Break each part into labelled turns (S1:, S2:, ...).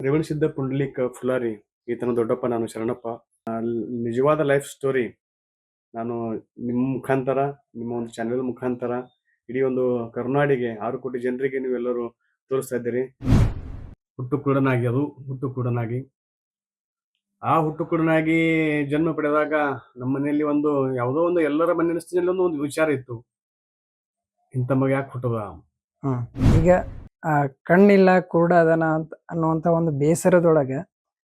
S1: ರೇವಣಸಿದ್ಧ ಪುಂಡಲೀಕ ಫುಲಾರಿ ಈತನ ದೊಡ್ಡಪ್ಪ, ನಾನು ಶರಣಪ್ಪ. ನಿಜವಾದ ಲೈಫ್ ಸ್ಟೋರಿ ನಾನು ನಿಮ್ಮ ಮುಖಾಂತರ, ನಿಮ್ಮ ಒಂದು ಚಾನೆಲ್ ಮುಖಾಂತರ ಇಡೀ ಒಂದು ಕರುನಾಡಿಗೆ 6 ಕೋಟಿ ಜನರಿಗೆ ನೀವೆಲ್ಲರೂ ತೋರಿಸ್ತಾ ಇದ್ದೀರಿ. ಹುಟ್ಟು ಕುರುಡನಾಗಿ ಆ ಹುಟ್ಟು ಕುರುಡನಾಗಿ ಜನ್ಮ ಪಡೆದಾಗ ನಮ್ಮ ಮನೆಯಲ್ಲಿ ಒಂದು ಯಾವುದೋ ಒಂದು ಎಲ್ಲರ ಮನಸ್ಸಿನಲ್ಲಿ ಒಂದು ವಿಚಾರ ಇತ್ತು, ಇಂಥ ಮಗ ಯಾಕೆ ಹುಟ್ಟದ.
S2: ಈಗ ಕಣ್ಣಿಲ್ಲ ಕುರುಡ ಅದನ ಅನ್ನುವಂತ ಒಂದು ಬೇಸರದೊಳಗೆ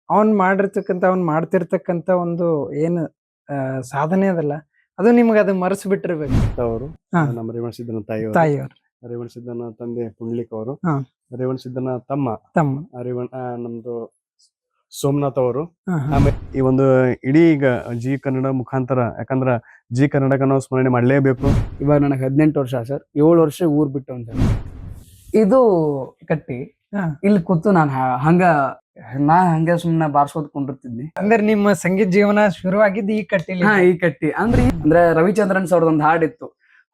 S2: ಅವನ್ ಮಾಡ್ತಿರ್ತಕ್ಕಂತ ಒಂದು ಏನು ಸಾಧನೆ ಅದಲ್ಲ, ಅದು ನಿಮ್ಗೆ ಅದು ಮರೆಸಿ ಬಿಟ್ಟಿರ್ಬೇಕು.
S1: ಅವರು ನಮ್ಮ ರೇವಣಸಿದ್ದನ
S2: ತಾಯಿಯವರು,
S1: ರೇವಣಸಿದ್ದನ ತಂದೆ ಪುಂಡ್ಲಿಕ್ ಅವರು,
S2: ಹಾ.
S1: ರೇವಣಸಿದ್ದನ ತಮ್ಮ
S2: ತಮ್ಮ
S1: ನಮ್ದು ಸೋಮನಾಥ್ ಅವರು. ಆಮೇಲೆ ಈ ಒಂದು ಇಡೀ ಈಗ ಜಿ ಕನ್ನಡ ಮುಖಾಂತರ, ಯಾಕಂದ್ರ ಜಿ ಕನ್ನಡಕ ನಾವು ಸ್ಮರಣೆ ಮಾಡ್ಲೇಬೇಕು.
S3: ಇವಾಗ ನನಗೆ 18 ವರ್ಷ ಸರ್. 7 ವರ್ಷ ಊರ್ ಬಿಟ್ಟು ಸರ್. ಇದು ಕಟ್ಟಿ ಇಲ್ಲಿ ಕೂತು ನಾನು ಹಂಗೆ ಸುಮ್ನೆ ಬಾರ್ಸೋದ್ ಕೊಂಡಿರ್ತಿದ್ನಿ.
S2: ಅಂದ್ರೆ ನಿಮ್ಮ ಸಂಗೀತ ಜೀವನ ಶುರುವಾಗಿದ್ದು ಈ ಕಟ್ಟಿಲಿ?
S3: ಈ ಕಟ್ಟಿ ಅಂದ್ರೆ ರವಿಚಂದ್ರನ್ ಸರ್ ಒಂದು ಹಾಡಿತ್ತು,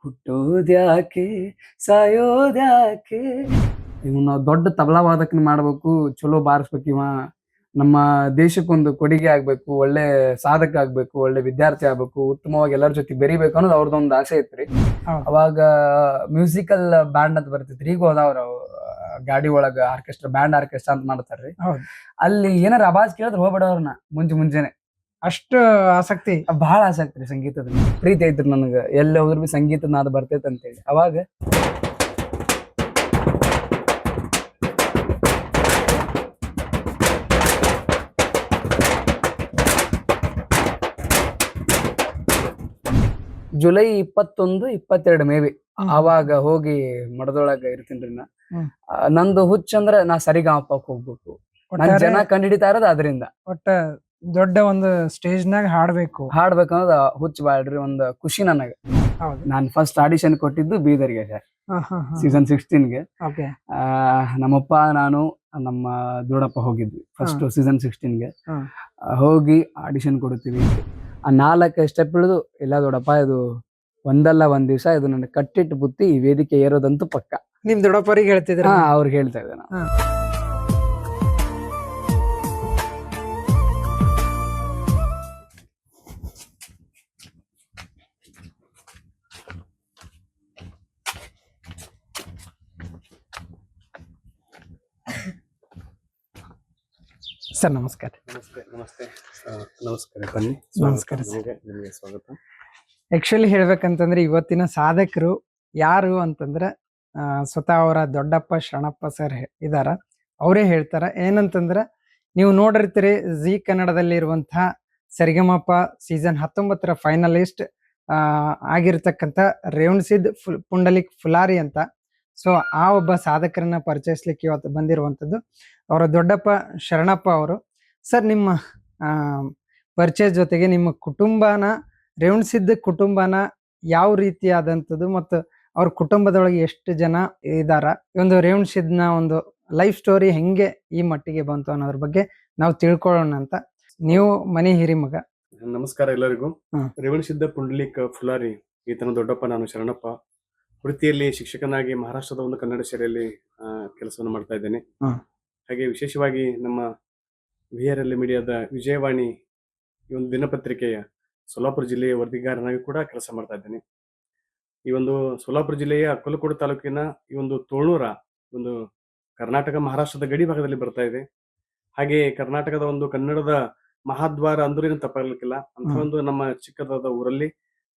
S3: ಹುಟ್ಟೋದ್ಯಾಕೆ ಸಾಯೋದ್ಯಾಕೆ, ಇವನ್ನ ದೊಡ್ಡ ತಬಲಾ ವಾದಕನ ಮಾಡ್ಬೇಕು, ಚಲೋ ಬಾರಿಸ್ಬೇಕು, ಇವ ನಮ್ಮ ದೇಶಕ್ಕೊಂದು ಕೊಡುಗೆ ಆಗ್ಬೇಕು, ಒಳ್ಳೆ ಸಾಧಕ ಆಗ್ಬೇಕು, ಒಳ್ಳೆ ವಿದ್ಯಾರ್ಥಿ ಆಗ್ಬೇಕು, ಉತ್ತಮವಾಗಿ ಎಲ್ಲರ ಜೊತೆ ಬೆರಿಬೇಕು ಅನ್ನೋದು ಅವ್ರದ್ದೊಂದು ಆಸೆ ಇತ್ರಿ. ಅವಾಗ ಮ್ಯೂಸಿಕಲ್ ಬ್ಯಾಂಡ್ ಅಂತ ಬರ್ತಿತ್ರಿ. ಈಗ ಹೋದವ್ರ ಗಾಡಿ ಒಳಗ ಬ್ಯಾಂಡ್ ಆರ್ಕೆಸ್ಟ್ರಾ ಅಂತ ಮಾಡ್ತಾರ್ರಿ. ಅಲ್ಲಿ ಏನಾರ ಆವಾಜ್ ಕೇಳಿದ್ರೆ ಹೋಗ್ಬಿಡೋರ್ನ ಮುಂಜಾನೆ.
S2: ಅಷ್ಟು ಆಸಕ್ತಿ,
S3: ಬಹಳ ಆಸಕ್ತಿ ರೀ ಸಂಗೀತದ ಪ್ರೀತಿ ಐತ್ರಿ ನನಗ. ಎಲ್ಲ ಹೋದ್ರು ಬಿ ಸಂಗೀತದ ನಾದ ಬರ್ತೈತೆ ಅಂತೇಳಿ ಅವಾಗ ಜುಲೈ 21, 22 ಮೇ ಬಿ ಅವಾಗ ಹೋಗಿ ಮಠದೊಳಗ ಇರ್ತೀನ್ರಿ ನಾ. ನಂದು ಹುಚ್ಚ ಅಂದ್ರ ನಾ ಸರಿಗಮಪಕ್ ಹೋಗ್ಬೇಕು, ಜನ ಕಂಡಿಡಿತಾ ಇರೋದು ಅದರಿಂದ.
S2: ಒಟ್ಟ ದೊಡ್ಡ ಒಂದು ಸ್ಟೇಜ್ ನಾಗ
S3: ಹಾಡ್ಬೇಕನ್ನೋದು ಹುಚ್ಚ ಬಾಳ್ರಿ, ಒಂದು ಖುಷಿ ನನಗ. ನಾನ್ ಫಸ್ಟ್ ಆಡಿಷನ್ ಕೊಟ್ಟಿದ್ದು ಬೀದರ್ಗೆ ಸರ್, ಸೀಸನ್ 16ಗೆ. ನಮ್ಮಪ್ಪ, ನಾನು, ನಮ್ಮ ದೊಡ್ಡಪ್ಪ ಹೋಗಿದ್ವಿ ಫಸ್ಟ್ ಸೀಸನ್ 16ಗೆ. ಹೋಗಿ ಆಡಿಷನ್ ಕೊಡ್ತೀವಿ. ಆ 4 ಸ್ಟೆಪ್ ಇಳಿದು, ಇಲ್ಲ ದೊಡ್ಡಪ್ಪ, ಇದು ಒಂದಲ್ಲ ಒಂದ್ ದಿವ್ಸ ಇದು ನನ್ನ ಕಟ್ಟಿಟ್ಟು ಬುತ್ತಿ ಈ ವೇದಿಕೆ ಏರೋದಂತೂ ಪಕ್ಕ.
S2: ನಿಮ್ ದೊಡ್ಡಪ್ಪರಿಗೆ ಹೇಳ್ತಿದ್ರ?
S3: ಅವ್ರಿಗೆ ಹೇಳ್ತಾ ಇದ್ದೆ ನಾನು.
S2: ಸರ್ ನಮಸ್ಕಾರ.
S1: ನಮಸ್ಕಾರ ಬನ್ನಿ.
S2: ನಮಸ್ಕಾರ
S1: ನಿಮಗೆ ಸ್ವಾಗತ.
S2: ಆಕ್ಚುಲಿ ಹೇಳ್ಬೇಕಂತಂದ್ರೆ ಇವತ್ತಿನ ಸಾಧಕರು ಯಾರು ಅಂತಂದ್ರೆ ಸ್ವತಃ ಅವರ ದೊಡ್ಡಪ್ಪ ಶರಣಪ್ಪ ಸರ್ ಇದಾರ. ಅವರೇ ಹೇಳ್ತಾರ ಏನಂತಂದ್ರೆ, ನೀವು ನೋಡಿರ್ತೀರಿ ಜಿ ಕನ್ನಡದಲ್ಲಿ ಇರುವಂತಹ ಸರಿಗಮಪ ಸೀಸನ್ 19 ಫೈನಲಿಸ್ಟ್ ಆಗಿರ್ತಕ್ಕಂಥ ರೇವಣಸಿದ್ಧ ಪುಂಡಲೀಕ್ ಫುಲಾರಿ ಅಂತ. ಸೊ ಆ ಒಬ್ಬ ಸಾಧಕರನ್ನ ಪರಿಚಯಿಸ್ಲಿಕ್ಕೆ ಇವತ್ತು ಬಂದಿರುವಂಥದ್ದು ಅವರ ದೊಡ್ಡಪ್ಪ ಶರಣಪ್ಪ ಅವರು. ಸರ್, ನಿಮ್ಮ ಪರಿಚಯ ಜೊತೆಗೆ ನಿಮ್ಮ ಕುಟುಂಬನ, ರೇವಣಸಿದ್ಧ ಕುಟುಂಬನ ಯಾವ ರೀತಿಯಾದಂಥದ್ದು ಮತ್ತು ಅವ್ರ ಕುಟುಂಬದೊಳಗೆ ಎಷ್ಟು ಜನ ಇದಾರ, ಈ ಒಂದು ರೇವಣಸಿದ್ಧನ ಒಂದು ಲೈಫ್ ಸ್ಟೋರಿ ಹೆಂಗೆ ಈ ಮಟ್ಟಿಗೆ ಬಂತು ಅನ್ನೋದ್ರ ಬಗ್ಗೆ ನಾವು ತಿಳ್ಕೊಳ್ಳೋಣ ಅಂತ. ನೀವು ಮನೆ ಹಿರಿ ಮಗ.
S1: ನಮಸ್ಕಾರ ಎಲ್ಲರಿಗೂ. ರೇವಣಸಿದ್ಧ ಪುಂಡಲೀಕ ಫುಲಾರಿ ಈತನ ದೊಡ್ಡಪ್ಪ, ನಾನು ಶರಣಪ್ಪ. ವೃತ್ತಿಯಲ್ಲಿ ಶಿಕ್ಷಕನಾಗಿ ಮಹಾರಾಷ್ಟ್ರದ ಒಂದು ಕನ್ನಡ ಶಾಲೆಯಲ್ಲಿ ಕೆಲಸವನ್ನು ಮಾಡ್ತಾ ಇದ್ದೇನೆ. ಹಾಗೆ ವಿಶೇಷವಾಗಿ ನಮ್ಮ VRL ಮೀಡಿಯಾದ ವಿಜಯವಾಣಿ ಈ ಒಂದು ದಿನಪತ್ರಿಕೆಯ ಸೋಲಾಪುರ ಜಿಲ್ಲೆಯ ವರದಿಗಾರನಾಗಿ ಕೂಡ ಕೆಲಸ ಮಾಡ್ತಾ ಇದ್ದೇನೆ. ಈ ಒಂದು ಸೋಲಾಪುರ ಜಿಲ್ಲೆಯ ಅಕ್ಕಲಕೋಟೆ ತಾಲೂಕಿನ ಈ ಒಂದು ತೋಳೂರ ಒಂದು ಕರ್ನಾಟಕ ಮಹಾರಾಷ್ಟ್ರದ ಗಡಿ ಭಾಗದಲ್ಲಿ ಬರ್ತಾ ಇದೆ. ಹಾಗೆ ಕರ್ನಾಟಕದ ಒಂದು ಕನ್ನಡದ ಮಹಾದ್ವಾರ ಅಂದ್ರೇನು ತಪ್ಪಾಗಲಿಕ್ಕಿಲ್ಲ ಅಂತ ಒಂದು ನಮ್ಮ ಚಿಕ್ಕದಾದ ಊರಲ್ಲಿ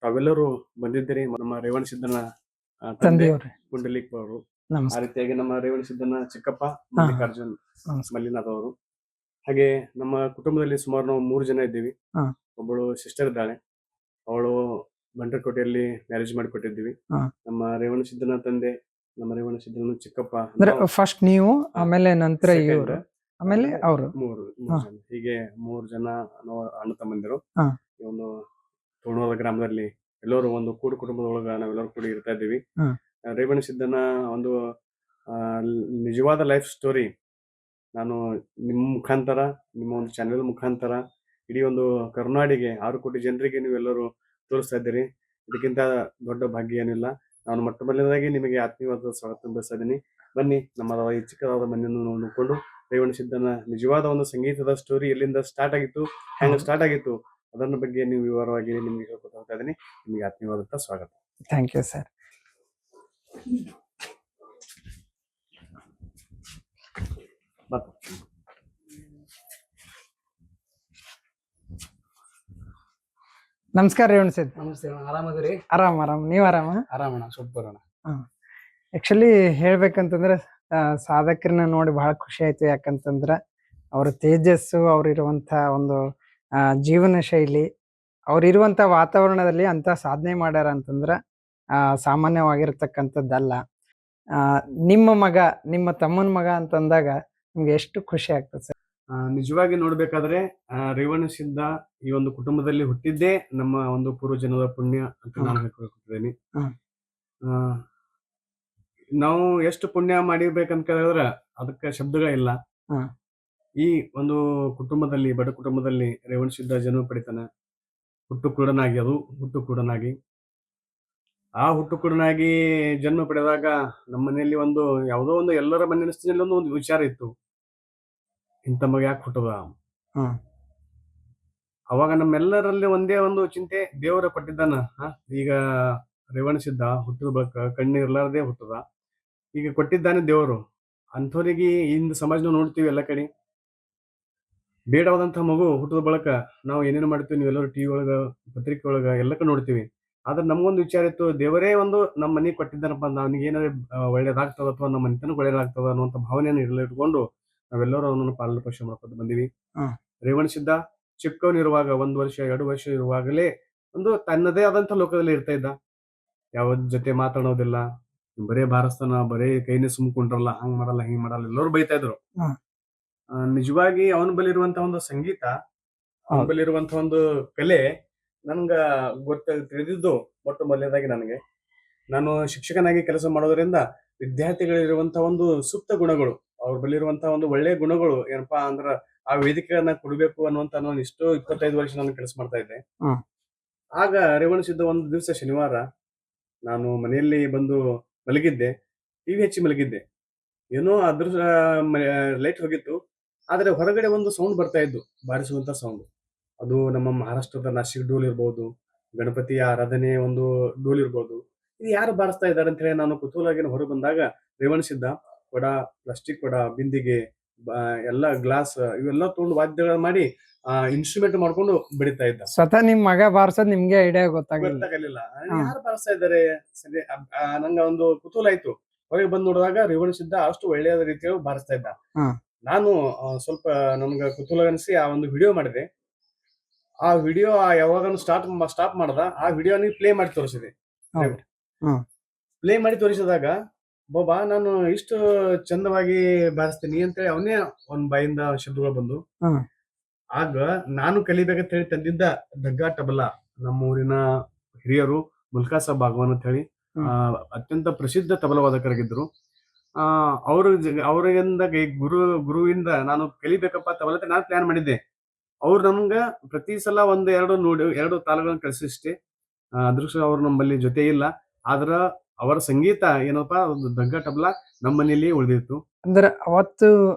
S1: ತಾವೆಲ್ಲರೂ ಬಂದಿದ್ದೀರಿ. ನಮ್ಮ ರೇವಣಸಿದ್ದನ ತಂದೆ ಪುಂಡಲೀಕ್ ಅವರು, ಆ ರೀತಿಯಾಗಿ ನಮ್ಮ ರೇವಣಸಿದ್ದನ ಚಿಕ್ಕಪ್ಪ ಮಲ್ಲಿಕಾರ್ಜುನ್ ಮಲ್ಲಿನಾಥ್ ಅವರು. ಹಾಗೆ ನಮ್ಮ ಕುಟುಂಬದಲ್ಲಿ ಸುಮಾರು ನಾವು 3 ಜನ ಇದ್ದೀವಿ. ಒಬ್ಬಳು ಸಿಸ್ಟರ್ ಇದ್ದಾಳೆ, ಅವಳು ಬಂಡರಕೋಟೆಯಲ್ಲಿ ಮ್ಯಾರೇಜ್ ಮಾಡಿಕೊಟ್ಟಿದ್ದೀವಿ. ನಮ್ಮ ರೇವಣಸಿದ್ದನ ತಂದೆ, ನಮ್ಮ ರೇವಣಸಿದ್ದನ ಚಿಕ್ಕಪ್ಪ,
S2: ಫಸ್ಟ್ ನೀವು, ಆಮೇಲೆ ನಂತರ ಇವರು, ಆಮೇಲೆ ಅವರು,
S1: 3 ಜನ. ಹೀಗೆ 3 ಜನ ಅಣ್ಣ ತಮ್ಮಂದಿರು ಈ ಒಂದು ತೋಣೂರ ಗ್ರಾಮದಲ್ಲಿ ಎಲ್ಲರೂ ಒಂದು ಕೂಡು ಕುಟುಂಬದೊಳಗ ನಾವೆಲ್ಲರೂ ಕೂಡಿ ಇರ್ತಾ ಇದ್ದೀವಿ. ರೇವಣಸಿದ್ದನ ಒಂದು ನಿಜವಾದ ಲೈಫ್ ಸ್ಟೋರಿ ನಾನು ನಿಮ್ಮ ಮುಖಾಂತರ, ನಿಮ್ಮ ಒಂದು ಚಾನೆಲ್ ಮುಖಾಂತರ ಇಡೀ ಒಂದು ಕರುನಾಡಿಗೆ 6 ಕೋಟಿ ಜನರಿಗೆ ನೀವೆಲ್ಲರೂ ತೋರಿಸ್ತಾ ಇದ್ದೀರಿ. ಇದಕ್ಕಿಂತ ದೊಡ್ಡ ಭಾಗ್ಯ ಏನಿಲ್ಲ. ನಾನು ಮೊಟ್ಟ ಮೊದಲನೇದಾಗಿ ನಿಮಗೆ ಆತ್ಮೀಯವಾದ ಸ್ವಾಗತ ಬಯಸ್ತಾ ಇದ್ದೀನಿ. ಬನ್ನಿ, ನಮ್ಮ ಈ ಚಿಕ್ಕದಾದ ಮನೆಯನ್ನು ನೋಡಿಕೊಂಡು ರೇವಣಸಿದ್ದನ ನಿಜವಾದ ಒಂದು ಸಂಗೀತದ ಸ್ಟೋರಿ ಎಲ್ಲಿಂದ ಸ್ಟಾರ್ಟ್ ಆಗಿತ್ತು, ಹೆಂಗ ಸ್ಟಾರ್ಟ್ ಆಗಿತ್ತು, ಅದನ್ನ ಬಗ್ಗೆ ನೀವು ವಿವರವಾಗಿ ನಿಮ್ಗೆ ಹೇಳ್ಕೊತಾ ಹೋಗ್ತಾ ಇದ್ದೀನಿ. ನಿಮ್ಗೆ ಆತ್ಮೀಯವಾದಂತ ಸ್ವಾಗತ.
S2: Thank you sir. ನಮಸ್ಕಾರ ರೇವಣಸಿದ್ದ.
S3: ನಮಸ್ತೆ ಅಣ್ಣ, ಆರಾಮದಿರಿ?
S2: ಆರಾಮ್. ನೀವ್ ಆರಾಮ?
S3: ಆರಾಮಣ್ಣ, ಸೂಪರ್ ಅಣ್ಣ.
S2: ಆಕ್ಚುಲಿ ಹೇಳ್ಬೇಕಂತಂದ್ರ ಸಾಧಕರನ್ನ ನೋಡಿ ಬಹಳ ಖುಷಿ ಆಯ್ತು. ಯಾಕಂತಂದ್ರ ಅವ್ರ ತೇಜಸ್ಸು, ಅವ್ರಿರುವಂತ ಒಂದು ಜೀವನ ಶೈಲಿ, ಅವ್ರಿರುವಂತ ವಾತಾವರಣದಲ್ಲಿ ಅಂತ ಸಾಧನೆ ಮಾಡ್ಯಾರ ಅಂತಂದ್ರ ಸಾಮಾನ್ಯವಾಗಿರ್ತಕ್ಕಂಥದ್ದಲ್ಲ. ನಿಮ್ಮ ಮಗ, ನಿಮ್ಮ ತಮ್ಮನ ಮಗ ಅಂತಂದಾಗ ನಿಮ್ಗೆ ಎಷ್ಟು ಖುಷಿ ಆಗ್ತದೆ ಸರ್?
S1: ನಿಜವಾಗಿ ನೋಡ್ಬೇಕಾದ್ರೆ ರೇವಣಸಿದ್ದ ಈ ಒಂದು ಕುಟುಂಬದಲ್ಲಿ ಹುಟ್ಟಿದ್ದೇ ನಮ್ಮ ಒಂದು ಪೂರ್ವಜನದ ಪುಣ್ಯ ಅಂತ ನಾನು ಹೇಳ್ಕೊಳ್ತಿದ್ದೇನೆ. ನಾವು ಎಷ್ಟು ಪುಣ್ಯ ಮಾಡಿರ್ಬೇಕಂತ ಹೇಳಿದ್ರ ಅದಕ್ಕೆ ಶಬ್ದಗಳಿಲ್ಲ. ಈ ಒಂದು ಕುಟುಂಬದಲ್ಲಿ, ಬಡ ಕುಟುಂಬದಲ್ಲಿ ರೇವಣಸಿದ್ದ ಜನ್ಮ ಪಡಿತಾನ. ಹುಟ್ಟು ಕುರುಡನಾಗಿ ಆ ಹುಟ್ಟು ಕುರುಡನಾಗಿ ಜನ್ಮ ಪಡೆದಾಗ ನಮ್ಮ ಮನೆಯಲ್ಲಿ ಒಂದು ಯಾವುದೋ ಒಂದು ಎಲ್ಲರ ಮನಸ್ಸಿನಲ್ಲಿ ಒಂದು ವಿಚಾರ ಇತ್ತು, ಇಂಥ ಮಗ ಯಾಕೆ ಹುಟ್ಟದ. ಅವಾಗ ನಮ್ಮೆಲ್ಲರಲ್ಲಿ ಒಂದೇ ಒಂದು ಚಿಂತೆ, ದೇವರ ಕೊಟ್ಟಿದ್ದಾನ. ಈಗ ರೇವಣಸಿದ್ದ ಹುಟ್ಟಿದ ಬಳಿಕ ಕಣ್ಣೀರ್ಲಾರದೆ ಹುಟ್ಟದ, ಈಗ ಕೊಟ್ಟಿದ್ದಾನೆ ದೇವರು. ಅಂಥವ್ರಿಗೆ ಇಂದು ಸಮಾಜ ನೋಡ್ತೀವಿ ಎಲ್ಲ ಕಡೆ. ಬೇಡವಾದಂತಹ ಮಗು ಹುಟ್ಟಿದ ಬಳಕ ನಾವು ಏನೇನು ಮಾಡ್ತೀವಿ, ನೀವೆಲ್ಲರೂ ಟಿವಿ ಒಳಗ, ಪತ್ರಿಕೆ ಒಳಗ ಎಲ್ಲಕ್ಕ ನೋಡ್ತೀವಿ. ಆದ್ರೆ ನಮ್ಗೊಂದು ವಿಚಾರ ಇತ್ತು, ದೇವರೇ ಒಂದು ನಮ್ಮ ಮನೆಗೆ ಕೊಟ್ಟಿದ್ದಾನಪ್ಪ, ನನಗೆ ಏನಾದ್ರೆ ಒಳ್ಳೇದಾಗ್ತದ ಅಥವಾ ನಮ್ಮ ಮನೆತನಕ್ಕೆ ಒಳ್ಳೇದಾಗ್ತದ ಅನ್ನುವಂಥ ಭಾವನೆಯನ್ನು ಇಟ್ಕೊಂಡು ನಾವೆಲ್ಲರೂ ಅವನನ್ನು ಪಾಲನೆ ಪೋಷಣೆ ಮಾಡ್ಕೊಂಡು ಬಂದೀವಿ. ರೇವಣಸಿದ್ದ ಚಿಕ್ಕವನಿರುವಾಗ 1 ವರ್ಷ 2 ವರ್ಷ ಇರುವಾಗಲೇ ಒಂದು ತನ್ನದೇ ಆದಂತ ಲೋಕದಲ್ಲಿ ಇರ್ತಾ ಇದ್ದ. ಯಾವ ಜೊತೆ ಮಾತಾಡೋದಿಲ್ಲ, ಬರೇ ಬಾರಿಸ್ತಾನ, ಬರೇ ಕೈನೇ ಸುಮ್ಕೊಂಡ್ರಲ್ಲ, ಹಂಗ್ ಮಾಡಲ್ಲ ಹಿಂಗ್ ಮಾಡಲ್ಲ, ಎಲ್ಲರೂ ಬೈತಾ ಇದ್ರು. ನಿಜವಾಗಿ ಅವನ ಬಲಿರುವಂತ ಒಂದು ಸಂಗೀತ, ಅವನ ಬಲಿರುವಂತ ಒಂದು ಕಲೆ ನನ್ಗ ತಿಳಿದಿದ್ದು ಮೊಟ್ಟ ಮೊದಲನೇದಾಗಿ ನಾನು ಶಿಕ್ಷಕನಾಗಿ ಕೆಲಸ ಮಾಡೋದ್ರಿಂದ ವಿದ್ಯಾರ್ಥಿಗಳಿರುವಂತ ಒಂದು ಸುಪ್ತ ಗುಣಗಳು, ಅವ್ರ ಬಲ್ಲಿರುವಂತಹ ಒಂದು ಒಳ್ಳೆ ಗುಣಗಳು ಏನಪ್ಪಾ ಅಂದ್ರ ಆ ವೇದಿಕೆಗಳನ್ನ ಕೊಡ್ಬೇಕು ಅನ್ನುವಂತ ನಾನು 25 ವರ್ಷ ನಾನು ಕೆಲಸ ಮಾಡ್ತಾ ಇದ್ದೆ. ಆಗ ರೇವಣಸಿದ್ದ ಒಂದು ದಿವಸ ಶನಿವಾರ ನಾನು ಮನೆಯಲ್ಲಿ ಬಂದು ಮಲಗಿದ್ದೆ, ಟಿವಿ ಹಚ್ಚಿ ಮಲಗಿದ್ದೆ. ಏನೋ ಅದ್ರ ಲೈಟ್ ಹೋಗಿತ್ತು, ಆದ್ರೆ ಹೊರಗಡೆ ಒಂದು ಸೌಂಡ್ ಬರ್ತಾ ಇದ್ದು, ಬಾರಿಸುವಂತ ಸೌಂಡ್. ಅದು ನಮ್ಮ ಮಹಾರಾಷ್ಟ್ರದ ನಾಸಿಕ್ ಡೋಲ್ ಇರ್ಬೋದು, ಗಣಪತಿಯ ಆರಾಧನೆ ಒಂದು ಡೋಲ್ ಇರ್ಬೋದು. ಇದು ಯಾರು ಬಾರಿಸ್ತಾ ಇದ್ದಾರೆ ಅಂತ ಹೇಳಿ ನಾನು ಕುತೂಹಲವಾಗಿ ಹೊರ ಬಂದಾಗ ರೇವಣಸಿದ್ದ ಕೊಡ, ಪ್ಲಾಸ್ಟಿಕ್ ಕೊಡ, ಬಿಂದಿಗೆ, ಎಲ್ಲಾ ಗ್ಲಾಸ್ ಇವೆಲ್ಲ ತಗೊಂಡು ವಾದ್ಯಗಳ ಮಾಡಿ ಇನ್ಸ್ಟ್ರೂಮೆಂಟ್ ಮಾಡ್ಕೊಂಡು ಬಡಿತಾ ಇದ್ದ.
S2: ಸ್ವತಃ ನಿಮ್ ಮಗ ಬಾರ್ಸೋದ್ ನಿಮ್ಗೆ ಐಡಿಯಾ ಗೊತ್ತಾಗಲಿಲ್ಲ.
S1: ಯಾರು ಬಾರಿಸ್ತಾ ಇದ್ದಾರೆ ಸರಿ. ನಂಗ ಒಂದು ಕುತೂಹಲ ಆಯ್ತು. ಹೊರಗೆ ಬಂದ್ ನೋಡಿದಾಗ ರೇವಣಸಿದ್ದ ಅಷ್ಟು ಒಳ್ಳೆಯ ರೀತಿಯಲ್ಲಿ ಬಾರಿಸ್ತಾ ಇದ್ದ. ನಾನು ಸ್ವಲ್ಪ ನನ್ಗ ಕುತೂಹಲ ಅನಿಸಿ ಆ ಒಂದು ವಿಡಿಯೋ ಮಾಡಿದೆ. ಆ ವಿಡಿಯೋ ಯಾವಾಗ ಸ್ಟಾಪ್ ಮಾಡ್ದ, ಆ ವಿಡಿಯೋ ಪ್ಲೇ ಮಾಡಿ ತೋರಿಸಿದೆ. ಪ್ಲೇ ಮಾಡಿ ತೋರಿಸಿದಾಗ ಬಾಬಾ ನಾನು ಇಷ್ಟು ಚಂದವಾಗಿ ಬಾರಿಸ್ತೀನಿ ಅಂತೇಳಿ ಅವನೇ ಒಂದ್ ಬಾಯಿಂದ ಶಬ್ದಗಳು ಬಂದು, ಆಗ ನಾನು ಕಲಿಬೇಕಂತ ಹೇಳಿ ತಂದಿದ್ದ ಡಗ್ಗಾ ತಬಲಾ, ನಮ್ಮ ಊರಿನ ಹಿರಿಯರು ಮುಲ್ಕಾ ಸಾಬ್ ಭಾಗವಾನ್ ಅಂತ ಹೇಳಿ ಅತ್ಯಂತ ಪ್ರಸಿದ್ಧ ತಬಲವಾದಕರಾಗಿದ್ರು. ಅವರಿಂದ ಗುರುವಿಂದ ನಾನು ಕಲಿಬೇಕಪ್ಪ ತಬಲ ಅಂತ ನಾನು ಪ್ಲಾನ್ ಮಾಡಿದ್ದೆ. ಅವ್ರು ನಮ್ಗ ಪ್ರತಿ ಸಲ 1-2 ತಾಲಗಳನ್ನ ಕಲಿಸಿಷ್ಟೇ. ಅದೃಷ್ಟ ಅವ್ರು ನಮ್ಮಲ್ಲಿ ಜೊತೆ ಇಲ್ಲ, ಆದ್ರ ಅವರ ಸಂಗೀತ ಏನಪ್ಪಾ ಒಂದು ಡಗ್ಗಾ ತಬಲಾ ನಮ್ಮ ಮನೆಯಲ್ಲಿ ಉಳಿದಿತ್ತು.
S2: ಅಂದ್ರೆ ಅವತ್ತು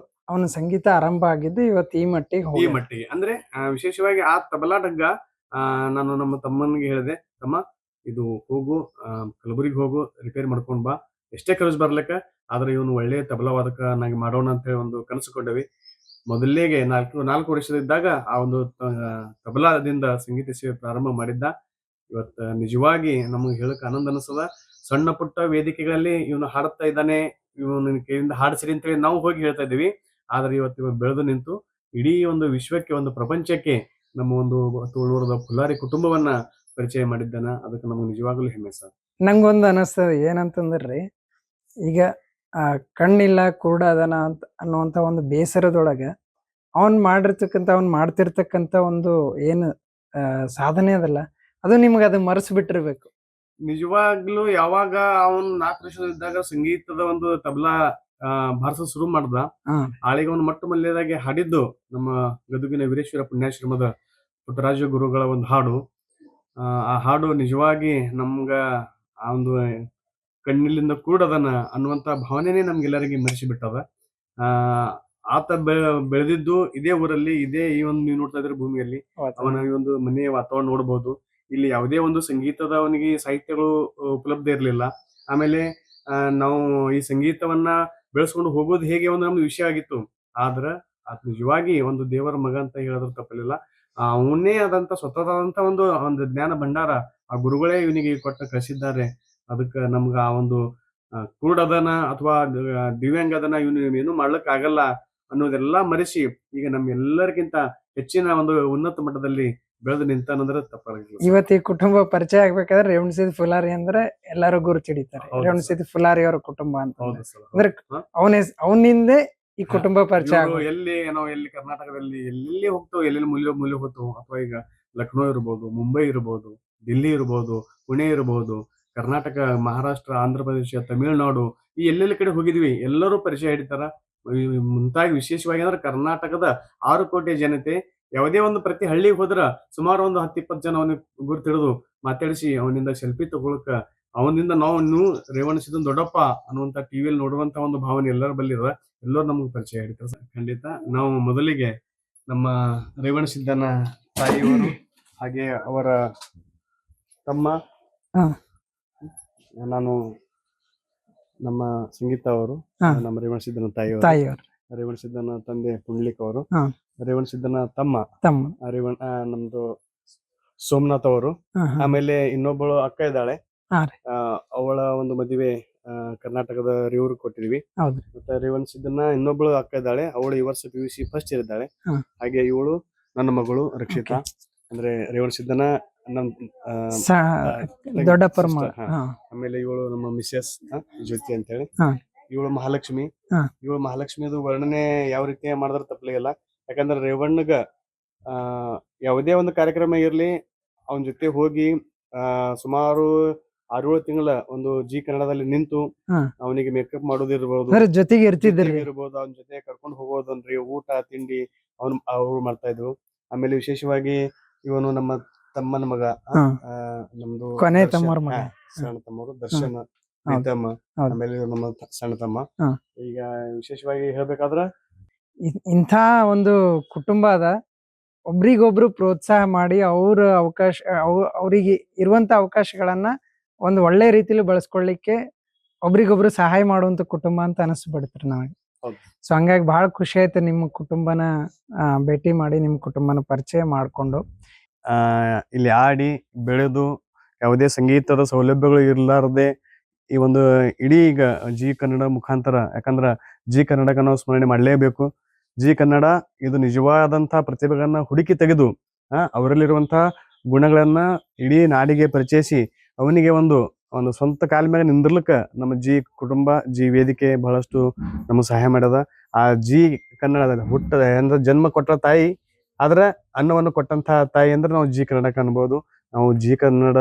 S2: ಅವನ ಸಂಗೀತ ಆರಂಭ ಆಗಿದ್ದು ಇವತ್ತು ಈ ಮಟ್ಟಿಗೆ
S1: ಅಂದ್ರೆ ವಿಶೇಷವಾಗಿ ಆ ತಬಲಾ ಡಗ್ಗಾ ನಾನು ನಮ್ಮ ತಮ್ಮನಿಗೆ ಹೇಳಿದೆ, ತಮ್ಮ ಇದು ಹೋಗು ಕಲಬುರಗಿ ಹೋಗು, ರಿಪೇರಿ ಮಾಡ್ಕೊಂಡ್ ಬಾ, ಎಷ್ಟೇ ಖರ್ಚು ಬರ್ಲಿಕ್ಕ, ಆದ್ರೆ ಇವನು ಒಳ್ಳೆ ತಬಲಾ ವಾದಕನಾಗಿ ಮಾಡೋಣ ಅಂತ ಹೇಳಿ ಒಂದು ಕನಸು ಕೊಂಡವಿ. ಮೊದಲಿಗೆ 4 ವರ್ಷದಿದ್ದಾಗ ಆ ಒಂದು ತಬಲಾದಿಂದ ಸಂಗೀತ ಸೇವೆ ಪ್ರಾರಂಭ ಮಾಡಿದ್ದ. ಇವತ್ತು ನಿಜವಾಗಿ ನಮಗೆ ಹೇಳಕ್ ಆನಂದ ಅನಿಸ್ತದ. ಸಣ್ಣ ಪುಟ್ಟ ವೇದಿಕೆಗಳಲ್ಲಿ ಇವನು ಹಾಡುತ್ತಾ ಇದ್ದಾನೆ, ಇವನು ಕೈಯಿಂದ ಹಾಡಿಸಿರಿ ಅಂತ ಹೇಳಿ ನಾವು ಹೋಗಿ ಹೇಳ್ತಾ ಇದೀವಿ. ಆದ್ರೆ ಇವತ್ತು ಬೆಳೆದು ನಿಂತು ಇಡೀ ಒಂದು ವಿಶ್ವಕ್ಕೆ, ಒಂದು ಪ್ರಪಂಚಕ್ಕೆ ನಮ್ಮ ಒಂದು ತುಳುವರದ ಫುಲಾರಿ ಕುಟುಂಬವನ್ನ ಪರಿಚಯ ಮಾಡಿದ್ದಾನ. ಅದಕ್ಕೆ ನಮ್ಗೆ ನಿಜವಾಗ್ಲೂ ಹೆಮ್ಮೆ ಸರ್.
S2: ನಂಗೊಂದು ಅನಿಸ್ತದ ಏನಂತಂದ್ರಿ, ಈಗ ಕಣ್ಣಿಲ್ಲ ಕುರುಡ ಅದನ ಅಂತ ಅನ್ನುವಂತ ಒಂದು ಬೇಸರದೊಳಗ ಅವ್ನ್ ಮಾಡ್ತಿರ್ತಕ್ಕಂತ ಒಂದು ಏನು ಸಾಧನೆ ಅದಲ್ಲ, ಅದು ನಿಮ್ಗೆ ಅದು ಮರೆಸ್ಬಿಟ್ಟಿರ್ಬೇಕು.
S1: ನಿಜವಾಗ್ಲೂ ಯಾವಾಗ ಅವನ್ 4 ವರ್ಷದಿದ್ದಾಗ ಸಂಗೀತದ ಒಂದು ತಬಲಾ ಬಾರಿಸೋದು ಶುರು ಮಾಡ್ದ, ಆಳಿಗೆ ಅವನು ಮೊಟ್ಟ ಮೊದಲನೇದಾಗಿ ಹಾಡಿದ್ದು ನಮ್ಮ ಗದುಗಿನ ವೀರೇಶ್ವರ ಪುಣ್ಯಾಶ್ರಮದ ಪುಟ್ಟರಾಜ ಗುರುಗಳ ಒಂದು ಹಾಡು. ಆ ಹಾಡು ನಿಜವಾಗಿ ನಮ್ಗ ಆ ಒಂದು ಕಣ್ಣಿಲಿಂದ ಕೂಡದನ ಅನ್ನುವಂತ ಭಾವನೆನೇ ನಮ್ಗೆಲ್ಲರಿಗೆ ಮರೆಸಿ ಬಿಟ್ಟದ. ಆತ ಬೆಳೆದಿದ್ದು ಇದೇ ಊರಲ್ಲಿ, ಇದೇ ಈ ಒಂದು ನೀವು ನೋಡ್ತಾ ಇದ್ರೆ ಭೂಮಿಯಲ್ಲಿ ಅವನ ಈ ಒಂದು ಮನೆಯ ವಾತಾವರಣ ನೋಡ್ಬೋದು. ಇಲ್ಲಿ ಯಾವುದೇ ಒಂದು ಸಂಗೀತದ ಅವನಿಗೆ ಸಾಹಿತ್ಯಗಳು ಉಪಲಬ್ಧ ಇರಲಿಲ್ಲ. ಆಮೇಲೆ ನಾವು ಈ ಸಂಗೀತವನ್ನ ಬೆಳೆಸ್ಕೊಂಡು ಹೋಗೋದು ಹೇಗೆ ಒಂದು ನಮ್ದು ವಿಷಯ ಆಗಿತ್ತು. ಆದ್ರ ಆತ ನಿಜವಾಗಿ ಒಂದು ದೇವರ ಮಗ ಅಂತ ಹೇಳಿದ್ರು ತಪ್ಪಲಿಲ್ಲ. ಅವನೇ ಆದಂತ ಸ್ವತಃ ಒಂದು ಒಂದು ಜ್ಞಾನ ಭಂಡಾರ ಆ ಗುರುಗಳೇ ಇವನಿಗೆ ಕೊಟ್ಟು ಕಳಿಸಿದ್ದಾರೆ. ಅದಕ್ಕೆ ನಮ್ಗ ಆ ಒಂದು ಕುರುಡದನ ಅಥವಾ ದಿವ್ಯಾಂಗದನ ಇವನು ಏನು ಮಾಡ್ಲಿಕ್ ಆಗಲ್ಲ ಅನ್ನೋದೆಲ್ಲ ಮರೆಸಿ ಈಗ ನಮ್ಮೆಲ್ಲರಿಗಿಂತ ಹೆಚ್ಚಿನ ಒಂದು ಉನ್ನತ ಮಟ್ಟದಲ್ಲಿ ಬೆಳೆದು ನಿಂತಾನಂದ್ರೆ ತಪ್ಪಾಗಿಲ್ಲ.
S2: ಇವತ್ತು ಈ ಕುಟುಂಬ ಪರಿಚಯ ಆಗ್ಬೇಕಾದ್ರೆ ರೇವಣಸಿದ್ದ ಫುಲಾರಿ ಅಂದ್ರೆ ಎಲ್ಲರೂ ಗುರುತು ಹಿಡಿತಾರೆ.
S1: ಹೌದು
S2: ರೇವಣಸಿದ್ದ ಫುಲಾರಿ ಅವರ ಕುಟುಂಬ ಅಂತ.
S1: ಹೌದು ಸರ್.
S2: ಅಂದ್ರೆ ಅವನಿಂದೇ ಈ ಕುಟುಂಬ ಪರಿಚಯ
S1: ಇವ್ರು ಎಲ್ಲಿ ನಾವು ಎಲ್ಲಿ ಕರ್ನಾಟಕದಲ್ಲಿ ಎಲ್ಲಿ ಹೋಗ್ತಾವ, ಎಲ್ಲೆಲ್ಲಿ ಮೂಲೆ ಹೋಗ್ತಾವ, ಅಥವಾ ಈಗ ಲಕ್ನೋ ಇರ್ಬೋದು, ಮುಂಬೈ ಇರ್ಬೋದು, ದಿಲ್ಲಿ ಇರ್ಬೋದು, ಪುಣೆ ಇರ್ಬೋದು, ಕರ್ನಾಟಕ, ಮಹಾರಾಷ್ಟ್ರ, ಆಂಧ್ರ ಪ್ರದೇಶ, ತಮಿಳುನಾಡು, ಈ ಎಲ್ಲೆಲ್ಲ ಕಡೆ ಹೋಗಿದ್ವಿ. ಎಲ್ಲರೂ ಪರಿಚಯ ಹಿಡಿತಾರ. ಮುಂತಾಗಿ ವಿಶೇಷವಾಗಿ ಅಂದ್ರೆ ಕರ್ನಾಟಕದ 6 ಕೋಟಿ ಜನತೆ ಯಾವುದೇ ಒಂದು ಪ್ರತಿ ಹಳ್ಳಿಗೆ ಹೋದ್ರ ಸುಮಾರು ಒಂದು 10-20 ಜನ ಅವನಿಗೆ ಗುರುತಿಡಿದು ಮಾತಾಡಿಸಿ ಅವನಿಂದ ಸೆಲ್ಫಿ ತಗೊಳಕ, ಅವನಿಂದ ನಾವು ರೇವಣಸಿದ್ದ ದೊಡ್ಡಪ್ಪ ಅನ್ನುವಂತ ಟಿವಿಯಲ್ಲಿ ನೋಡುವಂತ ಒಂದು ಭಾವನೆ ಎಲ್ಲರ ಬಲ್ಲಿರ. ಎಲ್ಲರೂ ನಮ್ಗೆ ಪರಿಚಯ ಹಿಡಿತಾರೆ ಸರ್. ಖಂಡಿತ ನಾವು ಮೊದಲಿಗೆ ನಮ್ಮ ರೇವಣಸಿದ್ದನ ತಾಯಿಯವರು ಹಾಗೆ ಅವರ ತಮ್ಮ, ನಾನು ನಮ್ಮ ಸಂಗೀತ ಅವರು, ನಮ್ಮ ರೇವಣಸಿದ್ದನ ತಾಯಿಯವರು, ರೇವಣಸಿದ್ದನ ತಂದೆ ಪುಂಡ್ಲಿಕ್ ಅವರು, ರೇವಣಸಿದ್ದನ ತಮ್ಮ ನಮ್ದು ಸೋಮನಾಥ್ ಅವರು, ಆಮೇಲೆ ಇನ್ನೊಬ್ಬಳು ಅಕ್ಕ ಇದ್ದಾಳೆ. ಅವಳ ಒಂದು ಮದುವೆ ಕರ್ನಾಟಕದ ರೇವೂರ್ ಕೊಟ್ಟಿದ್ವಿ. ಮತ್ತೆ ರೇವಣಸಿದ್ದನ ಇನ್ನೊಬ್ಬಳು ಅಕ್ಕ ಇದ್ದಾಳೆ. ಅವಳು ಈ ವರ್ಷ PUC ಫಸ್ಟ್ ಇಯರ್ ಇದ್ದಾಳೆ. ಹಾಗೆ ಇವಳು ನನ್ನ ಮಗಳು ರಕ್ಷಿತಾ, ಅಂದ್ರೆ ರೇವಣಸಿದ್ದನ
S2: ದೊಡ್ಡಪ್ಪರ.
S1: ಆಮೇಲೆ ಇವಳು ನಮ್ಮ ಮಿಸೆಸ್ ಜ್ಯೋತಿ ಅಂತ ಹೇಳಿ. ಇವಳು ಮಹಾಲಕ್ಷ್ಮಿ. ಇವಳು ಮಹಾಲಕ್ಷ್ಮಿದು ವರ್ಣನೆ ಯಾವ ರೀತಿ ಮಾಡಿದ್ರೆ ತಪ್ಪಲಿಲ್ಲ. ಯಾಕಂದ್ರೆ ರೇವಣ್ಣಗ ಯಾವುದೇ ಒಂದು ಕಾರ್ಯಕ್ರಮ ಇರ್ಲಿ ಅವನ ಜೊತೆ ಹೋಗಿ ಸುಮಾರು 6-7 ತಿಂಗಳ ಒಂದು ಜಿ ಕನ್ನಡದಲ್ಲಿ ನಿಂತು ಅವನಿಗೆ ಮೇಕಪ್ ಮಾಡೋದಿರ್ಬೋದು,
S2: ಜೊತೆಗೆ
S1: ಇರ್ಬೋದು, ಅವನ ಜೊತೆ ಕರ್ಕೊಂಡು ಹೋಗೋದನ್ರಿ, ಊಟ ತಿಂಡಿ ಅವ್ರು ಮಾಡ್ತಾ ಇದ್ರು. ಆಮೇಲೆ ವಿಶೇಷವಾಗಿ ಇವನು ನಮ್ಮ ತಮ್ಮನ ಮಗ, ನಮ್ದು ಸಣ್ಣ ತಮ್ಮರು ದರ್ಶನ, ಪ್ರೀತಮ್ಮ, ಆಮೇಲೆ ನಮ್ಮ ಸಣ್ಣ ತಮ್ಮ. ಈಗ ವಿಶೇಷವಾಗಿ ಹೇಳ್ಬೇಕಾದ್ರ
S2: ಇಂಥ ಒಂದು ಕುಟುಂಬ ಅದ. ಒಬ್ರಿಗೊಬ್ರು ಪ್ರೋತ್ಸಾಹ ಮಾಡಿ ಅವರಿಗೆ ಇರುವಂತ ಅವಕಾಶಗಳನ್ನ ಒಂದು ಒಳ್ಳೆ ರೀತಿಲಿ ಬಳಸ್ಕೊಳ್ಳಿಕ್ಕೆ ಒಬ್ರಿಗೊಬ್ರು ಸಹಾಯ ಮಾಡುವಂತ ಕುಟುಂಬ ಅಂತ ಅನಿಸ್ಬಿಡ್ತಾರೆ ನನಗೆ. ಸೊ ಹಂಗಾಗಿ ಬಹಳ ಖುಷಿ ಆಯ್ತು ನಿಮ್ಮ ಕುಟುಂಬನ ಭೇಟಿ ಮಾಡಿ, ನಿಮ್ಮ ಕುಟುಂಬನ ಪರಿಚಯ ಮಾಡ್ಕೊಂಡು.
S1: ಇಲ್ಲಿ ಆಡಿ ಬೆಳೆದು ಯಾವುದೇ ಸಂಗೀತದ ಸೌಲಭ್ಯಗಳು ಇರ್ಲಾರ್ದೆ ಈ ಒಂದು ಇಡೀ ಈಗ ಜಿ ಕನ್ನಡ ಮುಖಾಂತರ, ಯಾಕಂದ್ರ ಜಿ ಕನ್ನಡಕ್ಕೆ ನಾವು ಸ್ಮರಣೆ ಮಾಡಲೇಬೇಕು. ಜಿ ಕನ್ನಡ ಇದು ನಿಜವಾದಂತ ಪ್ರತಿಭೆಗಳನ್ನ ಹುಡುಕಿ ತೆಗೆದು ಅವರಲ್ಲಿರುವಂತಹ ಗುಣಗಳನ್ನ ಇಡೀ ನಾಡಿಗೆ ಪರಿಚಯಿಸಿ ಅವನಿಗೆ ಒಂದು ಸ್ವಂತ ಕಾಲ ಮೇಲೆ ನಿಂದಿರ್ಲಿಕ್ಕ ನಮ್ಮ ಜಿ ಕುಟುಂಬ, ಜಿ ವೇದಿಕೆ ಬಹಳಷ್ಟು ನಮಗೆ ಸಹಾಯ ಮಾಡ್ಯದ. ಆ ಜಿ ಕನ್ನಡ ಅಂದ್ರೆ ಜನ್ಮ ಕೊಟ್ಟ ತಾಯಿ, ಆದ್ರೆ ಅನ್ನವನ್ನು ಕೊಟ್ಟಂತ ತಾಯಿ ಅಂದ್ರೆ ನಾವು ಜಿ ಕನ್ನಡಕ್ಕೆ ಅನ್ಬೋದು. ನಾವು ಜಿ ಕನ್ನಡ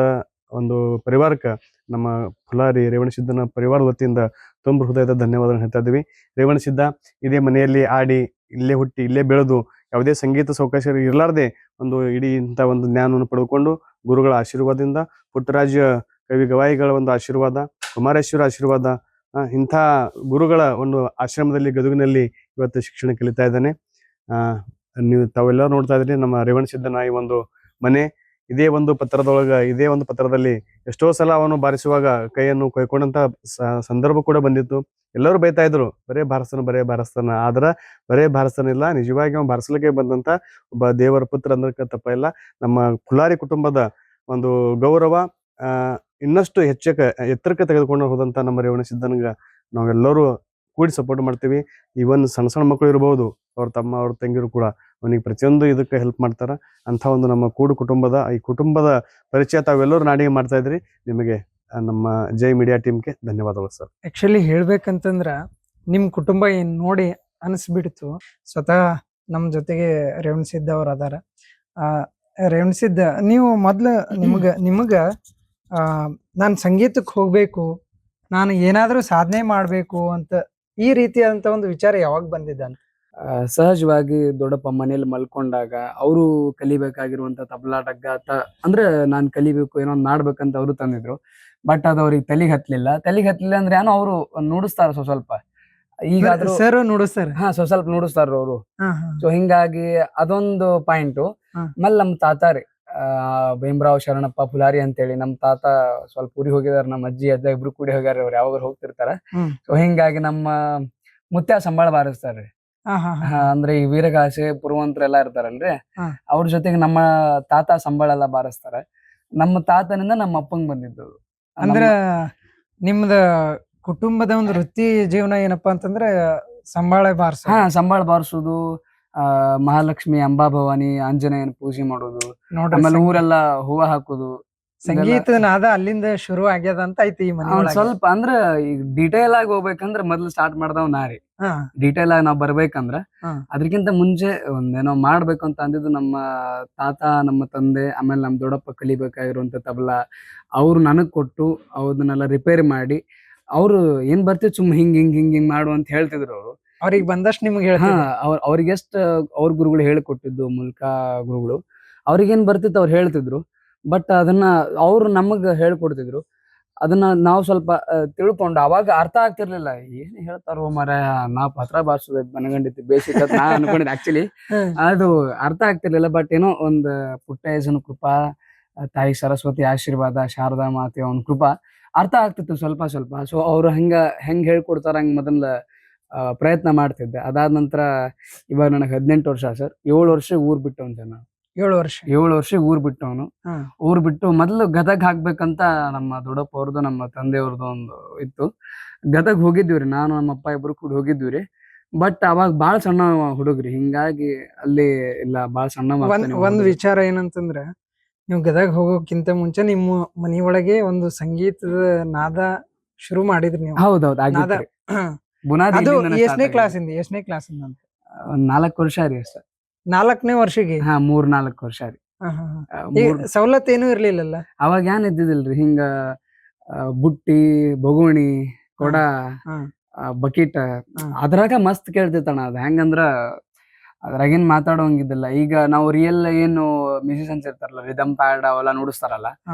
S1: ಒಂದು ಪರಿವಾರಕ್ಕೆ ನಮ್ಮ ಫುಲಾರಿ ರೇವಣಸಿದ್ದನ ಪರಿವಾರದ ವತಿಯಿಂದ ತುಂಬ ಹೃದಯದ ಧನ್ಯವಾದ ಹೇಳ್ತಾ ಇದ್ವಿ. ರೇವಣಸಿದ್ದ ಇದೇ ಮನೆಯಲ್ಲಿ ಆಡಿ, ಇಲ್ಲೇ ಹುಟ್ಟಿ, ಇಲ್ಲೇ ಬೆಳೆದು, ಯಾವುದೇ ಸಂಗೀತ ಸೌಕರ್ಯ ಇರ್ಲಾರ್ದೆ ಒಂದು ಇಡೀ ಇಂಥ ಒಂದು ಜ್ಞಾನವನ್ನು ಪಡೆದುಕೊಂಡು ಗುರುಗಳ ಆಶೀರ್ವಾದದಿಂದ, ಪುಟ್ಟರಾಜ ಕವಿ ಗವಾಯಿಗಳ ಒಂದು ಆಶೀರ್ವಾದ, ಕುಮಾರೇಶ್ವರ ಆಶೀರ್ವಾದ, ಇಂಥ ಗುರುಗಳ ಒಂದು ಆಶ್ರಮದಲ್ಲಿ ಗದುಗಿನಲ್ಲಿ ಇವತ್ತು ಶಿಕ್ಷಣ ಕಲಿತಾ ಇದ್ದಾನೆ. ನೀವು ತಾವೆಲ್ಲ ನೋಡ್ತಾ ಇದ್ರಿ ನಮ್ಮ ರೇವಣಸಿದ್ದನ ಈ ಒಂದು ಮನೆ. ಇದೇ ಒಂದು ಪತ್ರದಲ್ಲಿ ಎಷ್ಟೋ ಸಲ ಅವನು ಬಾರಿಸುವಾಗ ಕೈಯನ್ನು ಕೊಯ್ಕೊಂಡಂತ ಸಂದರ್ಭ ಕೂಡ ಬಂದಿತ್ತು. ಎಲ್ಲರೂ ಬೈತಾ ಇದ್ರು, ಬರೇ ಬಾರಿಸ್ತಾನ. ಆದ್ರ ಬರೇ ಬಾರಿಸ್ತಾನ ಇಲ್ಲ, ನಿಜವಾಗಿ ಅವನು ಬಾರಿಸಲಿಕ್ಕೆ ಬಂದಂತ ಒಬ್ಬ ದೇವರ ಪುತ್ರ ಅಂದ್ರೆ ತಪ್ಪ ಇಲ್ಲ. ನಮ್ಮ ಫುಲಾರಿ ಕುಟುಂಬದ ಒಂದು ಗೌರವ ಇನ್ನಷ್ಟು ಎತ್ತರಕ್ಕೆ ತೆಗೆದುಕೊಂಡು ಹೋದಂತ ನಮ್ಮ ರೇವಣಸಿದ್ದನಿಗೆ ನಾವೆಲ್ಲರೂ ಕೂಡಿ ಸಪೋರ್ಟ್ ಮಾಡ್ತೀವಿ. ಇವನ್ ಸಣ್ಣ ಮಕ್ಕಳು ಇರಬಹುದು, ಅವ್ರ ತಮ್ಮ ಅವ್ರ ತಂಗಿರು ಕೂಡ ಅವನಿಗೆ ಪ್ರತಿಯೊಂದು ಇದಕ್ಕೆ ಹೆಲ್ಪ್ ಮಾಡ್ತಾರ. ಅಂತ ಒಂದು ನಮ್ಮ ಕುಟುಂಬದ ಈ ಕುಟುಂಬದ ಪರಿಚಯ ತಾವೆಲ್ಲರೂ ನಾಡಿಗೆ ಮಾಡ್ತಾ ಇದ್ರಿ. ನಿಮಗೆ ನಮ್ಮ ಜೈ ಮೀಡಿಯಾ ಟೀಮ್ಗೆ ಧನ್ಯವಾದಗಳು ಸರ್.
S2: ಆಕ್ಚುಲಿ ಹೇಳ್ಬೇಕಂತಂದ್ರ ನಿಮ್ ಕುಟುಂಬ ಏನ್ ನೋಡಿ ಅನಿಸ್ಬಿಡ್ತು. ಸ್ವತಃ ನಮ್ ಜೊತೆಗೆ ರೇವಣಸಿದ್ದ ಅವ್ರ ಅದಾರ. ರೇವಣಸಿದ್ದ, ನೀವು ಮೊದ್ಲು ನಿಮಗ ನಾನ್ ಸಂಗೀತಕ್ಕೆ ಹೋಗ್ಬೇಕು, ನಾನು ಏನಾದ್ರೂ ಸಾಧನೆ ಮಾಡ್ಬೇಕು ಅಂತ ಈ ರೀತಿಯಾದಂತ ಒಂದು ವಿಚಾರ ಯಾವಾಗ ಬಂದಿದ್ದಾನೆ?
S3: ಸಹಜವಾಗಿ ದೊಡ್ಡಪ್ಪ ಮನೇಲಿ ಮಲ್ಕೊಂಡಾಗ ಅವರು ಕಲಿಬೇಕಾಗಿರುವಂತ ತಬಲಾ ಡಗ್ಗ ಅಂದ್ರೆ ನಾನ್ ಕಲಿಬೇಕು, ಏನೋ ಮಾಡ್ಬೇಕಂತ ಅವರು ತಂದಿದ್ರು. ಬಟ್ ಅದು ಅವ್ರಿಗೆ ತಲೆಗೆ ಹತ್ಲಿಲ್ಲ ಅಂದ್ರೆ ಏನೋ ಅವರು ನುಡಿಸ್ತಾರ ಸ್ವಲ್ಪ. ಈಗಾದ್ರೂ
S2: ಸರ್ ನುಡಿಸ್ತಾರ.
S3: ಹಾ ಸ್ವಲ್ಪ ನುಡಿಸ್ತಾರ ಅವ್ರು.
S2: ಹಾ ಹಾ
S3: ಸೊ ಹಿಂಗಾಗಿ ಅದೊಂದು ಪಾಯಿಂಟ್.
S2: ಹಾ.
S3: ಆಮೇಲೆ ನಮ್ ತಾತ ರೀ ಭೀಮರಾವ್ ಶರಣಪ್ಪ ಪುಲಾರಿ ಅಂತೇಳಿ ನಮ್ ತಾತ ಸ್ವಲ್ಪ ಊರಿಗೆ ಹೋಗಿದಾರ, ನಮ್ಮ ಅಜ್ಜಿ ಅಜ್ಜ ಇಬ್ರು ಕೂಡಿ ಹೋಗ್ಯಾರ, ಅವ್ರು ಯಾವಾಗ ಹೋಗ್ತಿರ್ತಾರ.
S2: ಹ್ಮ್.
S3: ಸೊ ಹಿಂಗಾಗಿ ನಮ್ಮ ಮುತ್ಯ ಸಂಬಳ ಬಾರಿಸ್ತಾರ್ರಿ.
S2: ಹಾ ಹಾ ಹಾ.
S3: ಅಂದ್ರೆ ಈ ವೀರಗಾಸೆ ಪುರುವಂತರೆಲ್ಲಾ ಇರ್ತಾರಲ್ರಿ,
S2: ಹಾ.
S3: ಅವ್ರ ಜೊತೆಗೆ ನಮ್ಮ ತಾತ ಸಂಬಳ ಎಲ್ಲಾ ಬಾರಿಸ್ತಾರ. ನಮ್ಮ ತಾತನಿಂದ ನಮ್ಮ ಅಪ್ಪಂಗ್ ಬಂದಿದ್ದು.
S2: ಅಂದ್ರ ನಿಮ್ದ ಕುಟುಂಬದ ಒಂದು ವೃತ್ತಿ ಜೀವನ ಏನಪ್ಪಾ ಅಂತಂದ್ರ ಸಂಬಾಳ ಬಾರ್ಸ.
S3: ಹಾ ಸಂಬಳ ಬಾರಿಸೋದು, ಮಹಾಲಕ್ಷ್ಮಿ, ಅಂಬಾಭವಾನಿ, ಆಂಜನೇಯನ ಪೂಜೆ ಮಾಡೋದು,
S2: ನೋಡ್ರಿ
S3: ಆಮೇಲೆ ಊರೆಲ್ಲಾ ಹೂವ ಹಾಕೋದು.
S2: ಸಂಗೀತ ನಾದ ಅಲ್ಲಿಂದ ಶುರು ಆಗ್ಯದ ಅಂತ ಐತಿ ಈ ಮನೆ
S3: ಒಂದ್ ಸ್ವಲ್ಪ ಅಂದ್ರ ಈಗ ಡಿಟೇಲ್ ಆಗಿ ಹೋಗ್ಬೇಕಂದ್ರ ಮೊದ್ಲು ಸ್ಟಾರ್ಟ್ ಮಾಡ್ದವ್ ನಾರಿ.
S2: ಹಾ
S3: ಡಿಟೇಲ್ ಆಗಿ ನಾವ್ ಬರ್ಬೇಕಂದ್ರ
S2: ಹಾ.
S3: ಅದ್ರಕ್ಕಿಂತ ಮುಂಚೆ ಒಂದೇನೋ ಮಾಡ್ಬೇಕು ಅಂತ ಅಂದಿದ್ದು ನಮ್ಮ ತಾತ, ನಮ್ಮ ತಂದೆ, ಆಮೇಲೆ ನಮ್ ದೊಡ್ಡಪ್ಪ ಕಲಿಬೇಕಾಗಿರುವಂತ ತಬಲಾ ಅವ್ರು ನನಗ್ ಕೊಟ್ಟು ಅವನ್ನೆಲ್ಲ ರಿಪೇರಿ ಮಾಡಿ, ಅವ್ರು ಏನ್ ಬರ್ತಿದ್ ಸುಮ್ ಹಿಂಗ್ ಹಿಂಗ್ ಹಿಂಗ್ ಹಿಂಗ್ ಮಾಡು ಅಂತ ಹೇಳ್ತಿದ್ರು ಅವ್ರು.
S2: ಅವ್ರಿಗೆ ಬಂದಷ್ಟು ನಿಮ್ಗೆ
S3: ಹಾ
S2: ಹೇಳ್ತೀನಿ.
S3: ಅವ್ರಿಗೆ ಎಷ್ಟ್ ಅವ್ರ ಗುರುಗಳು ಹೇಳಿಕೊಟ್ಟಿದ್ದು ಮುಲ್ಕಾ ಗುರುಗಳು, ಅವ್ರಿಗೇನ್ ಬರ್ತಿತ್ತು ಅವ್ರು ಹೇಳ್ತಿದ್ರು. ಬಟ್ ಅದನ್ನ ಅವ್ರು ನಮಗ್ ಹೇಳ್ಕೊಡ್ತಿದ್ರು. ಅದನ್ನ ನಾವು ಸ್ವಲ್ಪ ತಿಳ್ಕೊಂಡು ಅವಾಗ ಅರ್ಥ ಆಗ್ತಿರ್ಲಿಲ್ಲ, ಏನ್ ಹೇಳ್ತಾರೋ ಮಾರಾಯ, ನಾವ್ ಪತ್ರ ಬಾರ್ಸೋದ್ ಮನಗಂಡಿತ್ತು ಬೇಸಿಕ್ ನಾ ಅನ್ಕೊಂಡಿದ್ದೆ. ಆಕ್ಚುಲಿ ಅದು ಅರ್ಥ ಆಗ್ತಿರ್ಲಿಲ್ಲ. ಬಟ್ ಏನೋ ಒಂದ್ ಪುಟ್ಟಯ್ಯನ ಕೃಪಾ, ತಾಯಿ ಸರಸ್ವತಿ ಆಶೀರ್ವಾದ, ಶಾರದಾ ಮಾತೆ ಅವನ್ ಕೃಪಾ ಅರ್ಥ ಆಗ್ತಿತ್ತು ಸ್ವಲ್ಪ ಸ್ವಲ್ಪ. ಸೊ ಅವ್ರು ಹೆಂಗ್ ಹೇಳ್ಕೊಡ್ತಾರ ಹಂಗ್ ಮೊದಲ ಪ್ರಯತ್ನ ಮಾಡ್ತಿದ್ದೆ. ಅದಾದ ನಂತರ ಇವಾಗ ನನಗೆ 18 ವರ್ಷ ಸರ್. 7 ವರ್ಷ ಊರ್ ಬಿಟ್ಟವನ್ ಸರ್ ನಾನು.
S2: 7 ವರ್ಷ
S3: 7 ವರ್ಷ ಊರ್ ಬಿಟ್ಟವನು.
S2: ಹ್ಮ್.
S3: ಊರ್ ಬಿಟ್ಟು ಮೊದ್ಲು ಗದಗ್ ಹಾಕ್ಬೇಕಂತ ನಮ್ಮ ದೊಡ್ಡಪ್ಪ ಅವ್ರದ್ದು ನಮ್ಮ ತಂದೆಯವ್ರದ್ದು ಒಂದು ಇತ್ತು. ಗದಗ್ ಹೋಗಿದ್ವಿ ನಾನು ನಮ್ಮ ಅಪ್ಪ ಇಬ್ರು ಕೂಡ ಹೋಗಿದ್ವಿ. ಬಟ್ ಅವಾಗ ಬಾಳ್ ಸಣ್ಣ ಹುಡುಗ್ರಿ, ಹಿಂಗಾಗಿ ಅಲ್ಲಿ ಇಲ್ಲ ಬಾಳ್ ಸಣ್ಣ
S2: ಒಂದ್ ವಿಚಾರ ಏನಂತಂದ್ರ, ನೀವು ಗದಗ್ ಹೋಗೋಕ್ಕಿಂತ ಮುಂಚೆ ನಿಮ್ಮ ಮನಿಯೊಳಗೆ ಒಂದು ಸಂಗೀತದ ನಾದ ಶುರು ಮಾಡಿದ್ರಿ ನೀವು.
S3: ಹೌದೌದು
S2: ನಾದ
S3: ಆಗಿತ್ತು. ಬುನಾದಿ
S2: ಅದು
S3: ಇಲ್ಲಿಂದನೇ start
S2: ಎಷ್ಟನೇ
S3: ಆಗಿದೆ.
S2: ಕ್ಲಾಸಿಂದ ಅಂತ?
S3: ಒಂದ್ 4 ವರ್ಷ ರೀ ಸರ್.
S2: 4ನೇ ವರ್ಷಕ್ಕೆ?
S3: ಹಾ 3-4 ವರ್ಷ ರೀ.
S2: ಹಾ ಹಾ ಹಾ. ಈಗ ಸವಲತ್ತು ಏನೂ ಇರ್ಲಿಲ್ಲಲ್ಲ
S3: ಅವಾಗ ಏನ್ ಇದ್ದಿದಿಲ್ರಿ, ಹಿಂಗ ಬುಟ್ಟಿ, ಬೊಗುಣಿ, ಕೊಡ, ಬಕೀಟ ಅದ್ರಾಗ ಮಸ್ತ್ ಕೇಳ್ತಿತ್ತಣ್ಣ. ಅದ್ ಹೆಂಗಂದ್ರ ಅದ್ರಾಗೇನ್ ಮಾತಾಡೋಂಗಿದ್ದಿಲ್ಲ. ಈಗ ನಾವು ರಿಯಲ್ ಏನು ಮ್ಯೂಸಿಷಿಯನ್ಸ್ ಇರ್ತಾರಲ್ಲ, ರಿದಮ್ ಪ್ಯಾಡ್ ಅವೆಲ್ಲ ನುಡಿಸ್ತಾರಲ್ಲ,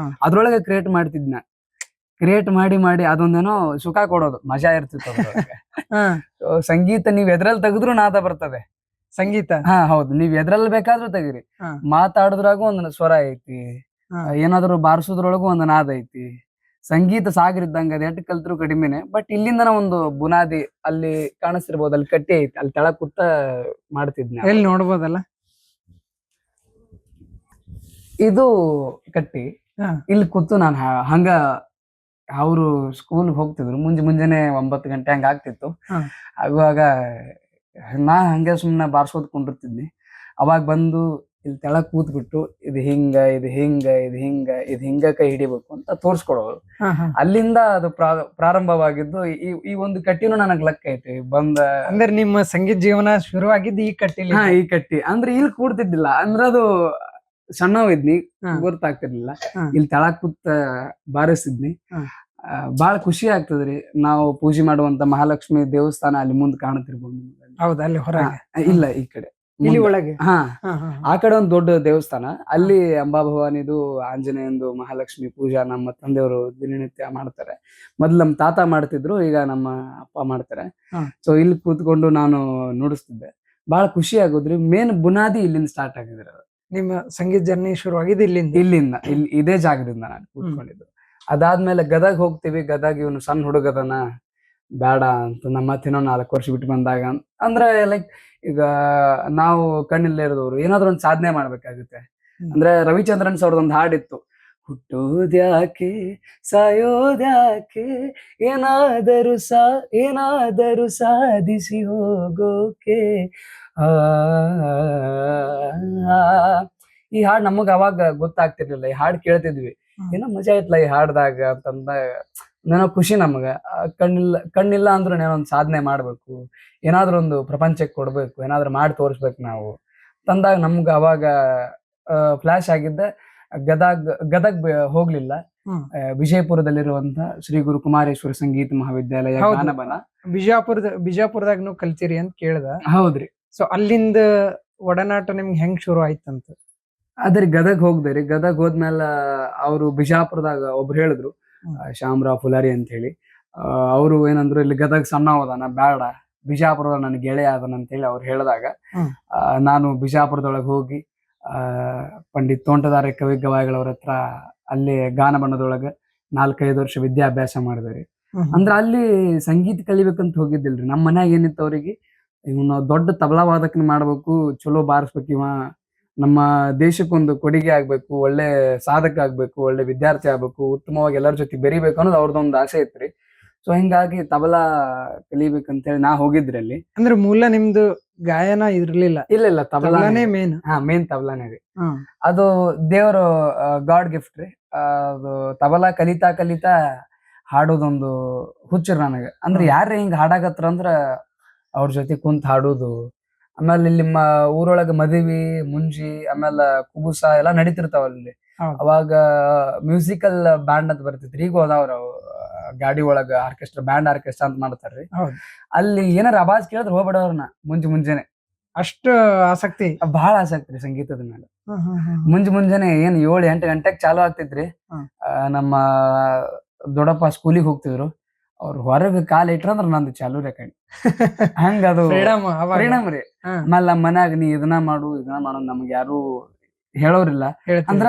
S3: ಅದ್ರೊಳಗೆ ಕ್ರಿಯೇಟ್ ಮಾಡಿ ಅದೊಂದೇನೋ ಸುಖ ಕೊಡೋದು, ಮಜಾ ಇರ್ತಿತ್ತು ಅದ್ರೊಳಗೆ. ಸಂಗೀತ ನೀವ್ ಎದ್ರಲ್ಲಿ ತೆಗೆದ್ರು ನಾದ ಬರ್ತದೆ.
S2: ಸಂಗೀತ
S3: ಹಾ ಹೌದು, ನೀವ್ ಎದ್ರಲ್ಲಿ ಬೇಕಾದ್ರೂ ತೆಗಿರಿ. ಮಾತಾಡೋದ್ರಾಗೂ ಒಂದ್ ಸ್ವರ ಐತಿ, ಏನಾದ್ರು ಬಾರಿಸೋದ್ರೊಳಗೂ ಒಂದ್ ನಾದ ಐತಿ. ಸಂಗೀತ ಸಾಗರ ಇದ್ದಂಗ, ಅದ್ ಎಟ್ ಕಲ್ತ್ರು ಕಡಿಮೆನೆ. ಬಟ್ ಇಲ್ಲಿಂದನ ಒಂದು ಬುನಾದಿ ಅಲ್ಲಿ ಕಾಣಿಸ್ತಿರ್ಬೋದು, ಅಲ್ಲಿ ಕಟ್ಟಿ ಐತಿ, ಅಲ್ಲಿ ತೆಳಗ್ ಕೂತ ಮಾಡ್ತಿದ್ನ.
S2: ಎಲ್ಲಿ ನೋಡ್ಬೋದಲ್ಲ
S3: ಇದು ಕಟ್ಟಿ. ಇಲ್ಲಿ ಕೂತು ನಾನು ಹಂಗ ಅವ್ರು ಸ್ಕೂಲ್ ಹೋಗ್ತಿದ್ರು, ಮುಂಜಾನೆ 9 ಗಂಟೆ ಹಂಗ ಆಗ್ತಿತ್ತು. ಆಗುವಾಗ ನಾ ಹಂಗೆ ಸುಮ್ನೆ ಬಾರ್ಸೋದ್ ಕುಂಡಿರ್ತಿದ್ನಿ. ಅವಾಗ ಬಂದು ಇಲ್ಲಿ ತೆಳಗ್ ಕೂತ್ಬಿಟ್ಟು ಇದು ಹಿಂಗ ಕೈ ಹಿಡಿಬೇಕು ಅಂತ ತೋರ್ಸ್ಕೊಡೋರು. ಅಲ್ಲಿಂದ ಅದು ಪ್ರಾರಂಭವಾಗಿದ್ದು. ಈ ಒಂದು ಕಟ್ಟಿನೂ ನನಗ್ ಲಕ್ ಐತಿ ಬಂದ.
S2: ಅಂದ್ರೆ ನಿಮ್ಮ ಸಂಗೀತ ಜೀವನ ಶುರುವಾಗಿದ್ದು ಈ ಕಟ್ಟಿಲಿ?
S3: ಹಾ, ಈ ಕಟ್ಟಿ ಅಂದ್ರೆ ಇಲ್ಲಿ ಕೂಡ್ತಿದ್ದಿಲ್ಲ. ಅಂದ್ರೆ ಅದು ಸಣ್ಣವಿದ್ನಿ, ಗೊತ್ತಾಗ್ತಿರ್ಲಿಲ್ಲ. ಇಲ್ಲಿ ತೆಳಗ್ ಕೂತ್ ಬಾರಿಸ್ತಿದ್ನಿ. ಬಾಳ ಖುಷಿ ಆಗ್ತದ್ರಿ. ನಾವು ಪೂಜೆ ಮಾಡುವಂತ ಮಹಾಲಕ್ಷ್ಮಿ ದೇವಸ್ಥಾನ ಅಲ್ಲಿ ಮುಂದ್ ಕಾಣುತ್ತಿರ್ಬೋದು.
S2: ಹೌದಾ? ಅಲ್ಲಿ ಹೊರಗೆ?
S3: ಇಲ್ಲ, ಈ ಕಡೆ
S2: ಇಲ್ಲಿ ಒಳಗೆ.
S3: ಹಾ, ಆ ಕಡೆ ಒಂದ್ ದೊಡ್ಡ ದೇವಸ್ಥಾನ, ಅಲ್ಲಿ ಅಂಬಾಭವಾನಿದು, ಆಂಜನೇಯಂದು, ಮಹಾಲಕ್ಷ್ಮಿ ಪೂಜಾ ನಮ್ಮ ತಂದೆಯವರು ದಿನನಿತ್ಯ ಮಾಡ್ತಾರೆ. ಮೊದ್ಲು ನಮ್ ತಾತ ಮಾಡ್ತಿದ್ರು, ಈಗ ನಮ್ಮ ಅಪ್ಪ ಮಾಡ್ತಾರೆ. ಸೊ ಇಲ್ಲಿ ಕೂತ್ಕೊಂಡು ನಾನು ನುಡಿಸ್ತಿದ್ದೆ. ಬಹಳ ಖುಷಿ ಆಗೋದ್ರಿ. ಮೇನ್ ಬುನಾದಿ ಇಲ್ಲಿಂದ ಸ್ಟಾರ್ಟ್ ಆಗಿದ್ರೆ.
S2: ನಿಮ್ಮ ಸಂಗೀತ ಜರ್ನಿ ಶುರುವಾಗಿದ್ದು
S3: ಇಲ್ಲಿಂದ ಇದೇ ಜಾಗದಿಂದ ನಾನು ಕೂತ್ಕೊಂಡಿದ್ದು. ಅದಾದ್ಮೇಲೆ ಗದಗ್ ಹೋಗ್ತೀವಿ. ಗದಗ್ ಇವನು ಸಣ್ಣ ಹುಡುಗದನ ಬೇಡ ಅಂತ ನಮ್ಮ ಮತ್ತೇನೋ 4 ವರ್ಷ ಬಿಟ್ಟು ಬಂದಾಗ, ಅಂದ್ರೆ ಲೈಕ್ ಈಗ ನಾವು ಕಣ್ಣಿಲ್ಲೇ ಇರೋದವ್ರು ಏನಾದ್ರು ಒಂದ್ ಸಾಧನೆ ಮಾಡ್ಬೇಕಾಗುತ್ತೆ. ಅಂದ್ರೆ ರವಿಚಂದ್ರನ್ ಅವ್ರದೊಂದು ಹಾಡಿತ್ತು, ಹುಟ್ಟೋದ್ಯಾಕೆ ಸಾಯೋದ್ಯಾಕೆ, ಏನಾದರೂ ಸಾಧಿಸಿ ಹೋಗೋಕೆ. ಈ ಹಾಡ್ ನಮಗ್ ಅವಾಗ ಗೊತ್ತಾಗ್ತಿರ್ಲಿಲ್ಲ. ಈ ಹಾಡ್ ಕೇಳ್ತಿದ್ವಿ, ಏನೋ ಮಜಾ ಐತ್ಲ ಈ ಹಾಡ್ದಾಗ ಅಂತಂದ ಏನೋ ಖುಷಿ ನಮಗ. ಕಣ್ಣಿಲ್ಲ ಅಂದ್ರೂ ಏನೋ ಒಂದ್ ಸಾಧನೆ ಮಾಡ್ಬೇಕು, ಏನಾದ್ರು ಒಂದು ಪ್ರಪಂಚಕ್ಕೆ ಕೊಡ್ಬೇಕು, ಏನಾದ್ರು ಮಾಡಿ ತೋರಿಸ್ಬೇಕು ನಾವು ತಂದಾಗ ನಮ್ಗ ಅವಾಗ ಫ್ಲಾಶ್ ಆಗಿದ್ದ. ಗದಗ್ ಹೋಗ್ಲಿಲ್ಲ. ವಿಜಯಪುರದಲ್ಲಿರುವಂತ ಶ್ರೀ ಗುರು ಕುಮಾರೇಶ್ವರ ಸಂಗೀತ ಮಹಾವಿದ್ಯಾಲಯ ಗಾನಬನ,
S2: ಬಿಜಾಪುರದಾಗ ಕಲ್ತಿರಿ ಅಂತ ಕೇಳ್ದ.
S3: ಹೌದ್ರಿ.
S2: ಸೊ ಅಲ್ಲಿಂದ ಒಡನಾಟ ನಿಮ್ಗೆ ಹೆಂಗ್ ಶುರು ಆಯ್ತಂತ?
S3: ಅದ್ರಿ ಗದಗ್ ಹೋಗ್ದೇರಿ. ಗದಗ್ ಹೋದ್ಮೇಲೆ ಅವ್ರು ಬಿಜಾಪುರದಾಗ ಒಬ್ರು ಹೇಳಿದ್ರು, ಶ್ಯಾಮರಾವ್ ಪುಲಾರಿ ಅಂತ ಹೇಳಿ. ಅವ್ರು ಏನಂದ್ರು, ಇಲ್ಲಿ ಗದಗ್ ಸಣ್ಣ ಹೋದಾನ, ಬೇಡ ಬಿಜಾಪುರದ ನನ್ನ ಗೆಳೆಯ ಅದನ್ನ ಅಂತೇಳಿ ಅವ್ರು ಹೇಳಿದಾಗ
S2: ಹ್ಮ್.
S3: ನಾನು ಬಿಜಾಪುರದೊಳಗೆ ಹೋಗಿ ಪಂಡಿತ್ ತೋಂಟದಾರ್ಯ ಕವಿ ಗವಾಯಿಗಳವ್ರ ಹತ್ರ ಅಲ್ಲಿ ಗಾನ ಬಣ್ಣದೊಳಗ 4-5 ವರ್ಷ ವಿದ್ಯಾಭ್ಯಾಸ ಮಾಡಿದ್ರಿ. ಅಂದ್ರ ಅಲ್ಲಿ ಸಂಗೀತ ಕಲಿಬೇಕಂತ ಹೋಗಿದ್ದಿಲ್ರಿ. ನಮ್ಮ ಮನ್ಯಾಗ ಏನಿತ್ತು ಅವ್ರಿಗೆ, ಇವನು ದೊಡ್ಡ ತಬಲಾ ವಾದಕನ ಮಾಡ್ಬೇಕು, ಚಲೋ ಬಾರಿಸ್ಬೇಕು, ಇವ ನಮ್ಮ ದೇಶಕ್ಕೊಂದು ಕೊಡುಗೆ ಆಗ್ಬೇಕು, ಒಳ್ಳೆ ಸಾಧಕ ಆಗ್ಬೇಕು, ಒಳ್ಳೆ ವಿದ್ಯಾರ್ಥಿ ಆಗ್ಬೇಕು, ಉತ್ತಮವಾಗಿ ಎಲ್ಲರ ಜೊತೆ ಬೆರಿಬೇಕು ಅನ್ನೋದು ಅವ್ರದ್ದೊಂದು ಆಸೆ ಇತ್ರಿ. ಸೊ ಹಿಂಗಾಗಿ ತಬಲಾ ಕಲಿಬೇಕಂತೇಳಿ ನಾ ಹೋಗಿದ್ರಿ ಅಲ್ಲಿ.
S2: ಅಂದ್ರೆ ಮೂಲ ನಿಮ್ದು ಗಾಯನ ಇರ್ಲಿಲ್ಲ,
S3: ಇಲ್ಲ
S2: ತಬಲಾನೇ ಮೇನ್.
S3: ಮೇನ್ ತಬಲಾನೇ ರೀ. ಅದು ದೇವರು ಗಾಡ್ ಗಿಫ್ಟ್ ರೀ. ಅದು ತಬಲಾ ಕಲಿತಾ ಹಾಡೋದೊಂದು ಹುಚ್ಚರ್ ನನಗ. ಅಂದ್ರೆ ಯಾರೇ ಹಿಂಗ್ ಹಾಡಾಕತ್ರ ಅಂದ್ರ ಅವ್ರ ಜೊತೆ ಕುಂತ್ ಹಾಡೋದು. ಆಮೇಲೆ ಇಲ್ಲಿ ಊರೊಳಗ ಮದುವಿ ಮುಂಜಿ ಆಮೇಲೆ ಕುಬುಸ ಎಲ್ಲಾ ನಡೀತಿರ್ತಾವ ಅಲ್ಲಿ. ಅವಾಗ ಮ್ಯೂಸಿಕಲ್ ಬ್ಯಾಂಡ್ ಅಂತ ಬರ್ತಿತ್ರಿ. ಈಗ ಹೋದಾವ್ರ ಗಾಡಿ ಒಳಗ ಆರ್ಕೆಸ್ಟ್ರಾ, ಬ್ಯಾಂಡ್ ಆರ್ಕೆಸ್ಟ್ರಾ ಅಂತ ಮಾಡ್ತಾರ್ರಿ. ಅಲ್ಲಿ ಏನಾರ ಆವಾಜ್ ಕೇಳಿದ್ರೆ ಹೋಗ್ಬಿಡವ್ರನ್ನ ಮುಂಜಾನೆ.
S2: ಅಷ್ಟು ಆಸಕ್ತಿ,
S3: ಬಹಳ ಆಸಕ್ತಿ ರೀ ಸಂಗೀತದ ಮೇಲೆ. ಮುಂಜಾನೆ ಏನ್ 7-8 ಗಂಟೆಗೆ ಚಾಲು ಆಗ್ತಿದ್ರಿ. ನಮ್ಮ ದೊಡ್ಡಪ್ಪ ಸ್ಕೂಲಿಗೆ ಹೋಗ್ತಿದ್ರು, ಅವ್ರು ಹೊರಗೆ ಕಾಲ್ ಇಟ್ರಂದ್ರ ನಂದು ಚಾಲು ರೀ ಕಣಿ. ಹಂಗ ಅದು ಪರಿಣಾಮ ರೀ. ಆಮೇಲೆ ನಮ್ಮ ಮನ್ಯಾಗ ನೀ ಇದನ್ನ ಮಾಡು ನಮ್ಗೆ ಯಾರು ಹೇಳೋರಿಲ್ಲ. ಅಂದ್ರ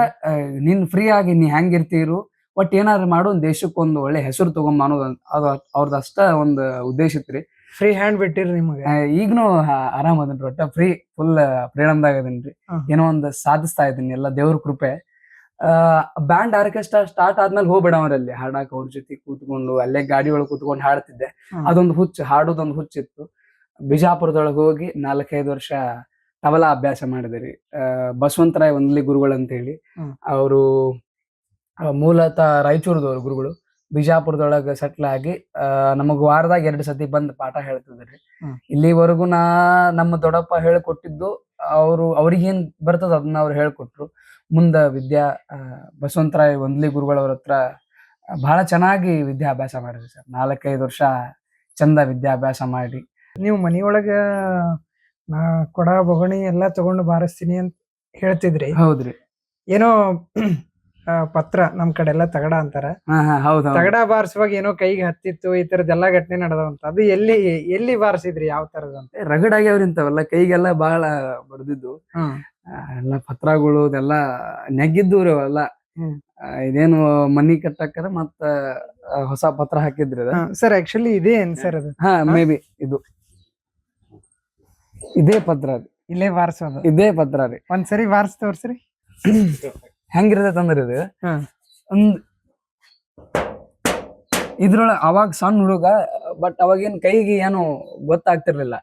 S3: ನೀನ್ ಫ್ರೀ ಆಗಿ ನೀ ಹೆಂಗಿರ್ತೀರು, ಒಟ್ ಏನಾದ್ರು ಮಾಡು, ಒಂದ್ ದೇಶಕ್ಕೊಂದು ಒಳ್ಳೆ ಹೆಸರು ತಗೊಂಡ್ ಅನ್ನೋದು ಅದು ಅವ್ರದ್ದು ಅಷ್ಟ ಒಂದ್ ಉದ್ದೇಶ ಇತ್ರಿ.
S2: ಫ್ರೀ ಹ್ಯಾಂಡ್ ಬಿಟ್ಟಿರಿ ನಿಮಗೆ?
S3: ಈಗನು ಆರಾಮ್ ಅದನ್ರಿ, ಒಟ್ಟ ಫುಲ್ ಫ್ರೀಡಮ್ದಾಗ ಅದನ್ರಿ. ಏನೋ ಒಂದ್ ಸಾಧಿಸ್ತಾ ಇದೀನಿ, ಎಲ್ಲ ದೇವ್ರ ಕೃಪೆ. ಬ್ಯಾಂಡ್ ಆರ್ಕೆಸ್ಟ್ರಾ ಸ್ಟಾರ್ಟ್ ಆದ್ಮೇಲೆ ಹೋಗ್ಬಿಡವ್ರಲ್ಲಿ ಹಾಡಾಕ, ಅವ್ರ ಜೊತೆ ಕೂತ್ಕೊಂಡು ಅಲ್ಲೇ ಗಾಡಿ ಒಳಗೆ ಕೂತ್ಕೊಂಡು ಹಾಡ್ತಿದ್ದೆ. ಅದೊಂದು ಹಾಡೋದೊಂದು ಹುಚ್ಚಿತ್ತು. ಬಿಜಾಪುರದೊಳಗೆ ಹೋಗಿ 4-5 ವರ್ಷ ತಬಲಾ ಅಭ್ಯಾಸ ಮಾಡಿದ್ರಿ. ಬಸವಂತರಾಯ್ ವಂದ್ಲಿ ಗುರುಗಳು ಅಂತ ಹೇಳಿ, ಅವರು ಮೂಲತಃ ರಾಯಚೂರದವ್ರು ಗುರುಗಳು. ಬಿಜಾಪುರದೊಳಗ ಸೆಟ್ಲ್ ಆಗಿ ನಮಗ್ ವಾರದಾಗ 2 ಸತಿ ಬಂದ್ ಪಾಠ ಹೇಳ್ತಿದ್ರಿ. ಇಲ್ಲಿವರೆಗೂ ನಮ್ಮ ದೊಡ್ಡಪ್ಪ ಹೇಳ್ಕೊಟ್ಟಿದ್ದು ಅವ್ರಿಗೇನ್ ಬರ್ತದ ಅದನ್ನ ಅವ್ರು ಹೇಳ್ಕೊಟ್ರು. ಮುಂದ ಬಸವಂತರಾಯ್ ವಂದ್ಲಿ ಗುರುಗಳವ್ರ ಹತ್ರ ಬಹಳ ಚೆನ್ನಾಗಿ ವಿದ್ಯಾಭ್ಯಾಸ ಮಾಡಿದ್ರಿ ಸರ್. 4-5 ವರ್ಷ ಚಂದ ವಿದ್ಯಾಭ್ಯಾಸ ಮಾಡಿ.
S2: ನೀವು ಮನಿಯೊಳಗ ನಾ ಕೊಡ ಬೊಗಣಿ ಎಲ್ಲಾ ತಗೊಂಡು ಬಾರಿಸ್ತೀನಿ ಅಂತ ಹೇಳ್ತಿದ್ರಿ.
S3: ಹೌದ್ರಿ.
S2: ಏನೋ ಪತ್ರ ನಮ್ ಕಡೆ ಎಲ್ಲ ತಗಡ ಅಂತಾರ. ತಗಡ ಬಾರಿಸುವಾಗ ಏನೋ ಕೈಗೆ ಹತ್ತಿತ್ತು, ಈ ತರದೆಲ್ಲಾ ಘಟನೆ ನಡೆದವಂತ. ಅದು ಎಲ್ಲಿ ಬಾರಿಸಿದ್ರಿ? ಯಾವ ತರದ ಅಂತ?
S3: ರಗಡ್ ಆಗ್ಯಾವ್ರಿ ಇಂಥವೆಲ್ಲ, ಕೈಗೆಲ್ಲ ಬಹಳ ಬಡ್ದಿದ್ದು ಎಲ್ಲ ಪತ್ರಗಳು ಅದೆಲ್ಲ ನೆಗ್ಗಿದ್ದು ಅವೆಲ್ಲ. ಇದೇನು ಮನಿ ಕಟ್ಟಕ್ಕಾರ ಮತ್ತ ಹೊಸ ಪತ್ರ ಹಾಕಿದ್ರಿ
S2: ಸರ್? ಆಕ್ಚುಲಿ ಇದೇ ಏನ್ ಸರ್ ಅದು?
S3: ಮೇ ಬಿ ಇದೇ ಪತ್ರ ರೀ.
S2: ಇಲ್ಲೇ ಬಾರಿಸೋದು
S3: ಇದೇ ಪತ್ರ ರೀ.
S2: ಒಂದ್ಸರಿ ಬಾರಿಸ್ ತೋರ್ಸ್ರಿ.
S3: ಹೆಂಗಿರ್ತೈತೆ ಅಂದ್ರೆ ಇದು ಇದ್ರೊಳಗ ಅವಾಗ ಸಣ್ಣ ಹುಡುಗ, ಬಟ್ ಅವಾಗೇನ್ ಕೈಗೆ ಏನು ಗೊತ್ತಾಗ್ತಿರ್ಲಿಲ್ಲ,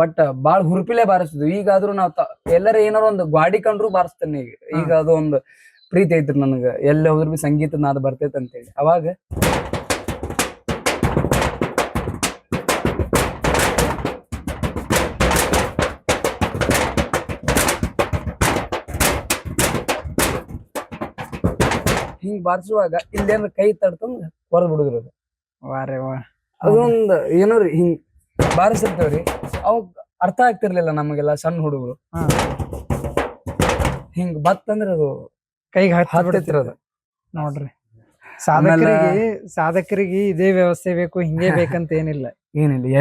S3: ಬಟ್ ಬಾಳ್ ಹುರುಪಿಲೆ ಬಾರಿಸ್ತಿದ್ವಿ. ಈಗಾದ್ರೂ ನಾವ್ ಎಲ್ಲರ ಏನಾರ ಒಂದು ಗಾಡಿ ಕಂಡ್ರು ಬಾರಿಸ್ತೇನೆ. ಈಗ ಅದು ಒಂದು ಪ್ರೀತಿ ಐತ್ರಿ ನನಗ, ಎಲ್ಲ ಹೋದ್ರು ಬಿ ಸಂಗೀತ ನಾದ್ ಬರ್ತೈತೆ ಅಂತೇಳಿ. ಅವಾಗ ಹಿಂಗ್ ಬಾರಿಸುವಾಗ ಇಲ್ಲೇನ ಕೈ ತಡ್ತಂದ್ ಹೊರದ್ ಬಿಡುದ್ರಿ ಅದು. ಅದೊಂದ್ ಏನೋ ರೀ, ಹಿಂಗ್ ಬಾರಿಸಿರ್ತೇವ್ರಿ. ಅವಾಗ ಅರ್ಥ ಆಗ್ತಿರ್ಲಿಲ್ಲ ನಮಗೆಲ್ಲ ಸಣ್ಣ ಹುಡುಗರು. ಹಿಂಗ್ ಬತ್ತಂದ್ರ ಅದು
S2: ಕೈಗೆ
S3: ಹತ್ತಿರೋದು
S2: ನೋಡ್ರಿ. ಸಾಧಕರಿಗೆ ಇದೇ ವ್ಯವಸ್ಥೆ ಬೇಕು, ಹಿಂಗೆ ಬೇಕಂತ ಏನಿಲ್ಲ.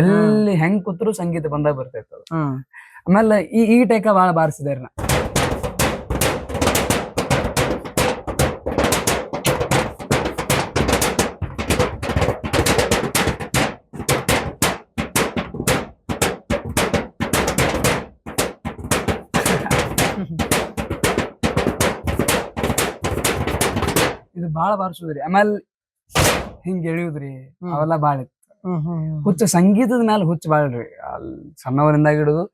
S3: ಎಲ್ಲಿ ಹೆಂಗ್ ಕೂತ್ರು ಸಂಗೀತ ಬಂದಾಗ ಬರ್ತೈತ. ಆಮೇಲೆ ಈ ಟೈಕ ಬಾಳ ಬಾರಿಸಿದಾರ ನಾ. ಇದು ಬಾಳ ಬಾರಿಸುದ್ರಿ. ಆಮೇಲೆ ಹಿಂಗ್ ಎಳಿಯುದ್ರಿ, ಅವೆಲ್ಲ ಬಾಳ ಇತ್ತು. ಹುಚ್ಚ ಸಂಗೀತದ ಮ್ಯಾಲ ಹುಚ್ಚ ಬಾಳ್ರಿ. ಸಣ್ಣವರಿಂದಾಗ ಹಿಡಿದು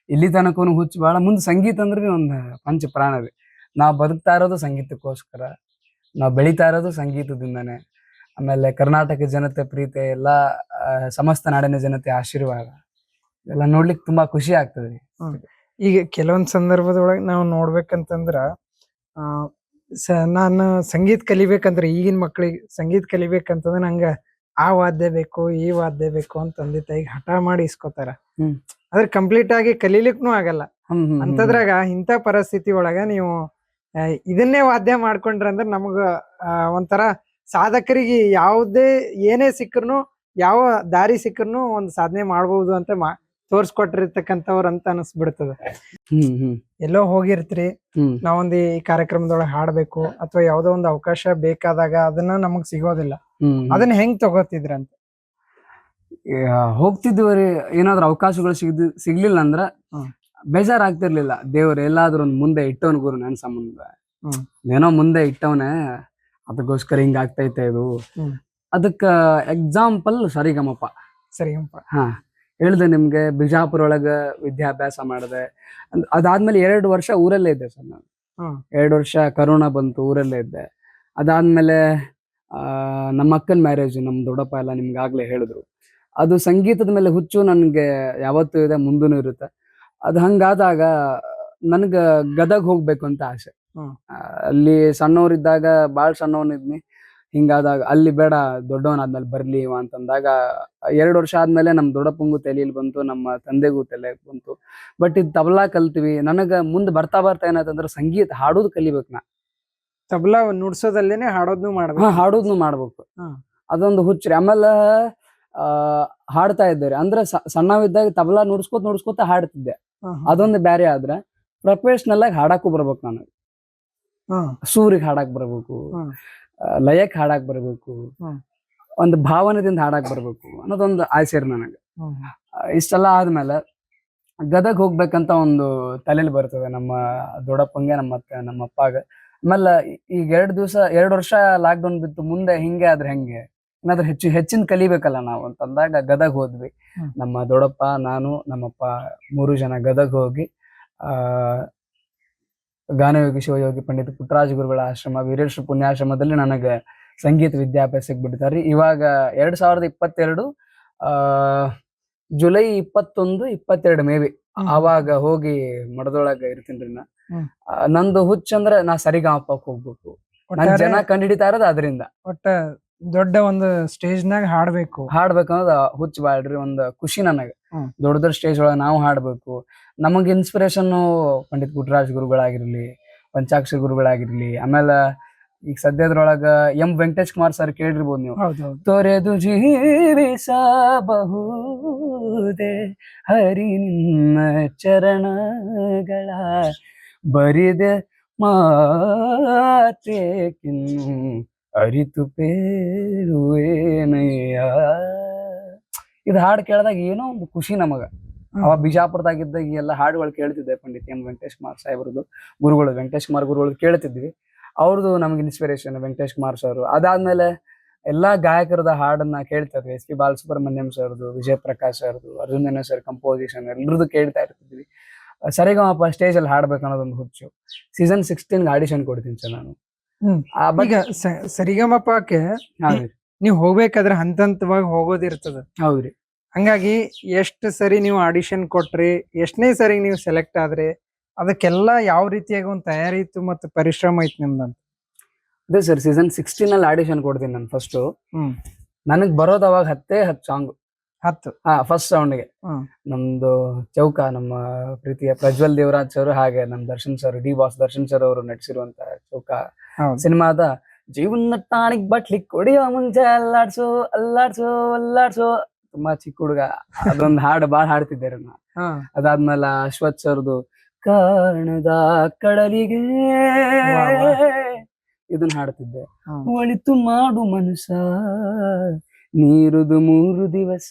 S3: ಇಲ್ಲಿ ತನಕನು ಹುಚ್ಚ ಬಾಳ. ಮುಂದ್ ಸಂಗೀತ ಅಂದ್ರೆ ಒಂದ್ ಪಂಚ ಪ್ರಾಣ ರೀ. ನಾವ್ ಬದುಕ್ತಾ ಇರೋದು ಸಂಗೀತಕ್ಕೋಸ್ಕರ, ನಾವ್ ಬೆಳಿತಾ ಇರೋದು ಸಂಗೀತದಿಂದಾನೆ. ಆಮೇಲೆ ಕರ್ನಾಟಕ ಜನತೆ ಪ್ರೀತಿ, ಎಲ್ಲಾ ಸಮಸ್ತ ನಾಡಿನ ಜನತೆ ಆಶೀರ್ವಾದ, ಎಲ್ಲ ನೋಡ್ಲಿಕ್ಕೆ ತುಂಬಾ ಖುಷಿ ಆಗ್ತದ್ರಿ.
S2: ಈಗ ಕೆಲವೊಂದ್ ಸಂದರ್ಭದೊಳಗ ನಾವು ನೋಡ್ಬೇಕಂತಂದ್ರ ನಾನು ಸಂಗೀತ ಕಲಿಬೇಕಂದ್ರೆ, ಈಗಿನ ಮಕ್ಳಿಗೆ ಸಂಗೀತ ಕಲಿಬೇಕಂತಂದ್ರೆ ನಂಗ ಆ ವಾದ್ಯ ಬೇಕು, ಈ ವಾದ್ಯ ಬೇಕು ಅಂತ ತಂದೆ ತಾಯಿಗೆ ಹಠ ಮಾಡಿ ಇಸ್ಕೊತಾರ. ಆದ್ರೆ ಕಂಪ್ಲೀಟ್ ಆಗಿ ಕಲೀಲಿಕ್ನು ಆಗಲ್ಲ. ಅಂತದ್ರಾಗ ಇಂಥ ಪರಿಸ್ಥಿತಿ ಒಳಗ ನೀವು ಇದನ್ನೇ ವಾದ್ಯ ಮಾಡ್ಕೊಂಡ್ರ ಅಂದ್ರ ನಮಗ ಒಂಥರ ಸಾಧಕರಿಗೆ ಯಾವುದೇ ಏನೇ ಸಿಕ್ಕರ್ನು ಯಾವ ದಾರಿ ಸಿಕ್ಕರ್ನು ಒಂದ್ ಸಾಧನೆ ಮಾಡ್ಬೋದು ಅಂತ ತೋರ್ಸ್ಕೊಟ್ಟಿರ್ತಕ್ಕಂಥವ್ರ ಅಂತ ಅನಿಸ್ಬಿಡ್ತದ. ಎಲ್ಲೋ ಹೋಗಿರ್ತೀರಿ, ನಾವೊಂದ್ ಈ ಕಾರ್ಯಕ್ರಮದೊಳಗೆ ಹಾಡ್ಬೇಕು ಅಥವಾ ಯಾವ್ದೋ ಒಂದು ಅವಕಾಶ ಬೇಕಾದಾಗ ಅದನ್ನ ನಮಗ್ ಸಿಗೋದಿಲ್ಲ, ಅದನ್ನ ಹೆಂಗ್ ತಗೋತಿದ್ರಂತ?
S3: ಹೋಗ್ತಿದ್ವಿ, ಏನಾದ್ರು ಅವಕಾಶಗಳು ಸಿಗ್ಲಿಲ್ಲ ಅಂದ್ರ ಬೇಜಾರಾಗ್ತಿರ್ಲಿಲ್ಲ. ದೇವ್ರ ಎಲ್ಲಾದ್ರೂ ಒಂದ್ ಮುಂದೆ ಇಟ್ಟವನ್ ಗುರು ನನ್ ಸಂಬಂಧ, ಏನೋ ಮುಂದೆ ಇಟ್ಟವನೇ, ಅದಕ್ಕೋಸ್ಕರ ಹಿಂಗ ಆಗ್ತೈತೆ ಇದು. ಅದಕ್ಕ ಎಕ್ಸಾಂಪಲ್ ಸರಿಗಮಪ. ಹಾ, ಹೇಳ್ದೆ ನಿಮ್ಗೆ ಬಿಜಾಪುರ ಒಳಗ ವಿದ್ಯಾಭ್ಯಾಸ ಮಾಡಿದೆ. ಅದಾದ್ಮೇಲೆ 2 ವರ್ಷ ಊರಲ್ಲೇ ಇದ್ದೆ ಸರ್ ನಾನು. 2 ವರ್ಷ ಕರೋನಾ ಬಂತು, ಊರಲ್ಲೇ ಇದ್ದೆ. ಅದಾದ್ಮೇಲೆ ನಮ್ಮ ಅಕ್ಕನ ಮ್ಯಾರೇಜ್, ನಮ್ ದೊಡ್ಡಪ್ಪ ಎಲ್ಲ ನಿಮ್ಗಾಗ್ಲೇ ಹೇಳಿದ್ರು. ಅದು ಸಂಗೀತದ ಮೇಲೆ ಹುಚ್ಚು ನನ್ಗೆ ಯಾವತ್ತೂ ಇದೆ, ಮುಂದೂನು ಇರುತ್ತೆ. ಅದು ಹಂಗಾದಾಗ ನನ್ಗ ಗದಗ್ ಹೋಗ್ಬೇಕು ಅಂತ ಆಸೆ. ಅಲ್ಲಿ ಸಣ್ಣವರಿದ್ದಾಗ ಬಾಳ್ ಸಣ್ಣವನಿದ್ನಿ. ಹಿಂಗಾದಾಗ ಅಲ್ಲಿ ಬೇಡ, ದೊಡ್ಡವನಾದ್ಮೇಲೆ ಬರ್ಲಿ ಇವ ಅಂತಂದಾಗ 2 ವರ್ಷ ಆದ್ಮೇಲೆ ನಮ್ ದೊಡ್ಡಪ್ಪಂಗೂ ತಲೆಯಲ್ಲಿ ಬಂತು, ನಮ್ಮ ತಂದೆಗೂ ತಲೆ ಬಂತು. ಬಟ್ ಇದು ತಬಲಾ ಕಲ್ತೀವಿ. ನನಗ ಮುಂದೆ ಬರ್ತಾ ಏನಾಯ್ತಂದ್ರ ಸಂಗೀತ ಹಾಡೋದು ಕಲಿಬೇಕು. ನಾ
S2: ತಬಲಾ ನುಡ್ಸೋದಲ್ಲೇನೆ ಹಾಡೋದ್ನು ಮಾಡ್ಬೇಕು.
S3: ಹಾಡೋದ್ನು ಮಾಡ್ಬೇಕು. ಅದೊಂದು ಹುಚ್ಚ್ರಿ. ಆಮೇಲೆ ಹಾಡ್ತಾ ಇದ್ದಾರೆ ಅಂದ್ರೆ ಸಣ್ಣವಿದ್ದಾಗ ತಬಲಾ ನುಡ್ಸ್ಕೋತ ಹಾಡ್ತಿದ್ದೆ. ಅದೊಂದು ಬ್ಯಾರೆ. ಆದ್ರೆ ಪ್ರೊಫೆಷನಲ್ ಆಗಿ ಹಾಡಕ್ಕೂ ಬರ್ಬೇಕು. ನನಗೆ ಸೂರಿಗೆ ಹಾಡಕ್ ಬರ್ಬೇಕು, ಲಯಕ್ ಹಾಡಕ್ ಬರ್ಬೇಕು, ಒಂದು ಭಾವನೆದಿಂದ ಹಾಡಕ್ ಬರ್ಬೇಕು ಅನ್ನೋದೊಂದು ಆಸೆ ರೀ ನನಗೆ. ಇಷ್ಟೆಲ್ಲ ಆದ್ಮೇಲೆ ಗದಗ್ ಹೋಗ್ಬೇಕಂತ ಒಂದು ತಲೆಯಲ್ಲಿ ಬರ್ತದೆ ನಮ್ಮ ದೊಡ್ಡಪ್ಪಂಗೆ, ನಮ್ಮ ಅಪ್ಪಾಗ. ಆಮೇಲೆ ಈಗ 2 ವರ್ಷ ಲಾಕ್ಡೌನ್ ಬಿತ್ತು. ಮುಂದೆ ಹಿಂಗೆ ಆದ್ರೆ ಹೆಂಗೆ, ಏನಾದ್ರೂ ಹೆಚ್ಚಿನ ಕಲಿಬೇಕಲ್ಲ ನಾವು ಅಂತಂದಾಗ ಗದಗ್ ಹೋದ್ವಿ. ನಮ್ಮ ದೊಡ್ಡಪ್ಪ, ನಾನು, ನಮ್ಮಪ್ಪ 3 ಜನ ಗದಗ್ ಹೋಗಿ ಗಾನಯೋಗಿ ಶಿವಯೋಗಿ ಪಂಡಿತ ಪುಟ್ಟರಾಜ ಗುರುಗಳ ಆಶ್ರಮ, ವೀರೇಶ್ವರ ಪುಣ್ಯಾಶ್ರಮದಲ್ಲಿ ನನಗೆ ಸಂಗೀತ ವಿದ್ಯಾಭ್ಯಾಸಕ್ಕೆ ಬಿಡ್ತಾರ್ರಿ. ಇವಾಗ 2022 ಜುಲೈ 21, 22 ಮೇ ಬಿ ಅವಾಗ ಹೋಗಿ ಮಠದೊಳಗ ಇರ್ತೀನ್ರಿ. ನಂದು ಹುಚ್ಚಂದ್ರ ನಾ ಸರಿಗಮಪಕ್ ಹೋಗ್ಬೇಕು. ನನ್ ಜನ ಕಂಡಿಡಿತಾ ಇರೋದು ಅದರಿಂದ.
S2: ಒಟ್ಟ ದೊಡ್ಡ ಒಂದು ಸ್ಟೇಜ್ ನಾಗ ಹಾಡ್ಬೇಕು
S3: ಅನ್ನೋದು ಹುಚ್ಚ ಬಾಳ್ರಿ. ಒಂದು ಖುಷಿ ನನಗೆ. ದೊಡ್ಡ ಸ್ಟೇಜ್ ಒಳಗ ನಾವು ಹಾಡ್ಬೇಕು. ನಮಗ್ ಇನ್ಸ್ಪಿರೇಷನ್ ಪಂಡಿತ್ ಪುಟ್ಟರಾಜ ಗುರುಗಳಾಗಿರ್ಲಿ, ಪಂಚಾಕ್ಷರ ಗುರುಗಳಾಗಿರ್ಲಿ. ಆಮೇಲೆ ಈಗ ಸದ್ಯದ್ರೊಳಗ ಎಂ ವೆಂಕಟೇಶ್ ಕುಮಾರ್ ಸರ್ ಕೇಳಿರ್ಬೋದು ನೀವು. ತೊರೆದು ಜೀವಿಸಬಹುದೇ ಹರಿ ನಿನ್ನ ಚರಣಗಳ, ಬರಿದೆ ಮಾತೇಕಿನ್ನು ಅರಿತು ಪೇರುವೇನಯ್ಯ. ಇದು ಹಾಡು ಕೇಳಿದಾಗ ಏನೋ ಒಂದು ಖುಷಿ ನಮಗ. ಅವ ಬಿಜಾಪುರದಾಗಿದ್ದಾಗ ಎಲ್ಲ ಹಾಡುಗಳು ಕೇಳ್ತಿದ್ದೆ. ಪಂಡಿತ್ ಎಂ ವೆಂಕಟೇಶ್ ಕುಮಾರ್ ಸಾಹೇಬ್ರದ್ದು ಗುರುಗಳು, ವೆಂಕಟೇಶ್ ಕುಮಾರ್ ಗುರುಗಳು ಕೇಳ್ತಿದ್ವಿ. ಅವ್ರದ್ದು ನಮ್ಗೆ ಇನ್ಸ್ಪಿರೇಷನ್ ವೆಂಕಟೇಶ್ ಕುಮಾರ್ ಸರ್. ಅದಾದ್ಮೇಲೆ ಎಲ್ಲಾ ಗಾಯಕರದ ಹಾಡನ್ನ ಕೇಳ್ತಾ ಇದ್ವಿ. SP ಬಾಲಸುಬ್ರಹ್ಮಣ್ಯಂ ಸರ್ದು, ವಿಜಯ್ ಪ್ರಕಾಶ್ ಸರ್ದು, ಅರ್ಜುನ್ ಸರ್ ಕಂಪೋಸಿಷನ್ ಎಲ್ಲರದ್ದು ಕೇಳ್ತಾ ಇರ್ತಿದ್ವಿ. ಸರಿಗಮಪ ಸ್ಟೇಜ್ ಅಲ್ಲಿ ಹಾಡ್ಬೇಕು ಅನ್ನೋದೊಂದು ಹುಚ್ಚು. ಸೀಸನ್ 16 ಆಡಿಷನ್ ಕೊಡ್ತೀನಿ ಸರ್ ನಾನು.
S2: ಈಗ ಸರಿಗಮಪಕ್ಕೆ ನೀವ್ ಹೋಗ್ಬೇಕಾದ್ರೆ ಹಂತವಾಗಿ ಹೋಗೋದಿರ್ತದ.
S3: ಹೌದ್ರಿ.
S2: ಹಂಗಾಗಿ ಎಷ್ಟು ಸರಿ ನೀವು ಆಡಿಷನ್ ಕೊಟ್ರಿ, ಎಷ್ಟನೇ ಸರಿ ನೀವು ಸೆಲೆಕ್ಟ್ ಆದ್ರಿ, ಅದಕ್ಕೆಲ್ಲ ಯಾವ ರೀತಿಯಾಗಿ ಒಂದು ತಯಾರಿ ಇತ್ತು ಮತ್ತು ಪರಿಶ್ರಮ ಐತಿ ನಿಮ್ದಂತ?
S3: ಅದೇ ಸರ್, ಸೀಸನ್ 16 ಅಲ್ಲಿ ಆಡಿಷನ್ ಕೊಡ್ತೀನಿ ನಾನು ಫಸ್ಟ್. ನನಗ್ ಬರೋದು ಅವಾಗ 10 ಸಾಂಗ್. 10 ಫಸ್ಟ್ ಸೌಂಡ್ಗೆ. ನಮ್ದು ಚೌಕ, ನಮ್ಮ ಪ್ರೀತಿಯ ಪ್ರಜ್ವಲ್ ದೇವರಾಜ್ ಸರ್, ಹಾಗೆ ನಮ್ Darshan sir, D boss Darshan sir ಅವರು ನಟಿಸಿರುವಂತ ಚೌಕ ಸಿನಿಮಾದ ಜೀವನ ಟಾಣಿಕ್ ಬಟ್ಲಿಕ್ ಹೊಡಿಯೋ ಮುಂಚೆ ಅಲ್ಲಾಡ್ಸೋ ಅಲ್ಲಾಡ್ಸೋ ಅಲ್ಲಾಡ್ಸೋ, ತುಂಬಾ ಚಿಕ್ಕ ಹುಡುಗ ಅದೊಂದು ಹಾಡು ಬಾಳ್ ಹಾಡ್ತಿದ್ದಾರೆ ನಾ. ಅದಾದ್ಮೇಲೆ ಅಶ್ವಥ್ ಸರ್ದು ಕಾಣದ ಕಡಲಿಗೆ ಇದನ್ನ ಹಾಡ್ತಿದ್ದೆ. ಒಳಿತು ಮಾಡು ಮನುಷ್ಯ ನೀರುದು 3 ದಿವಸ.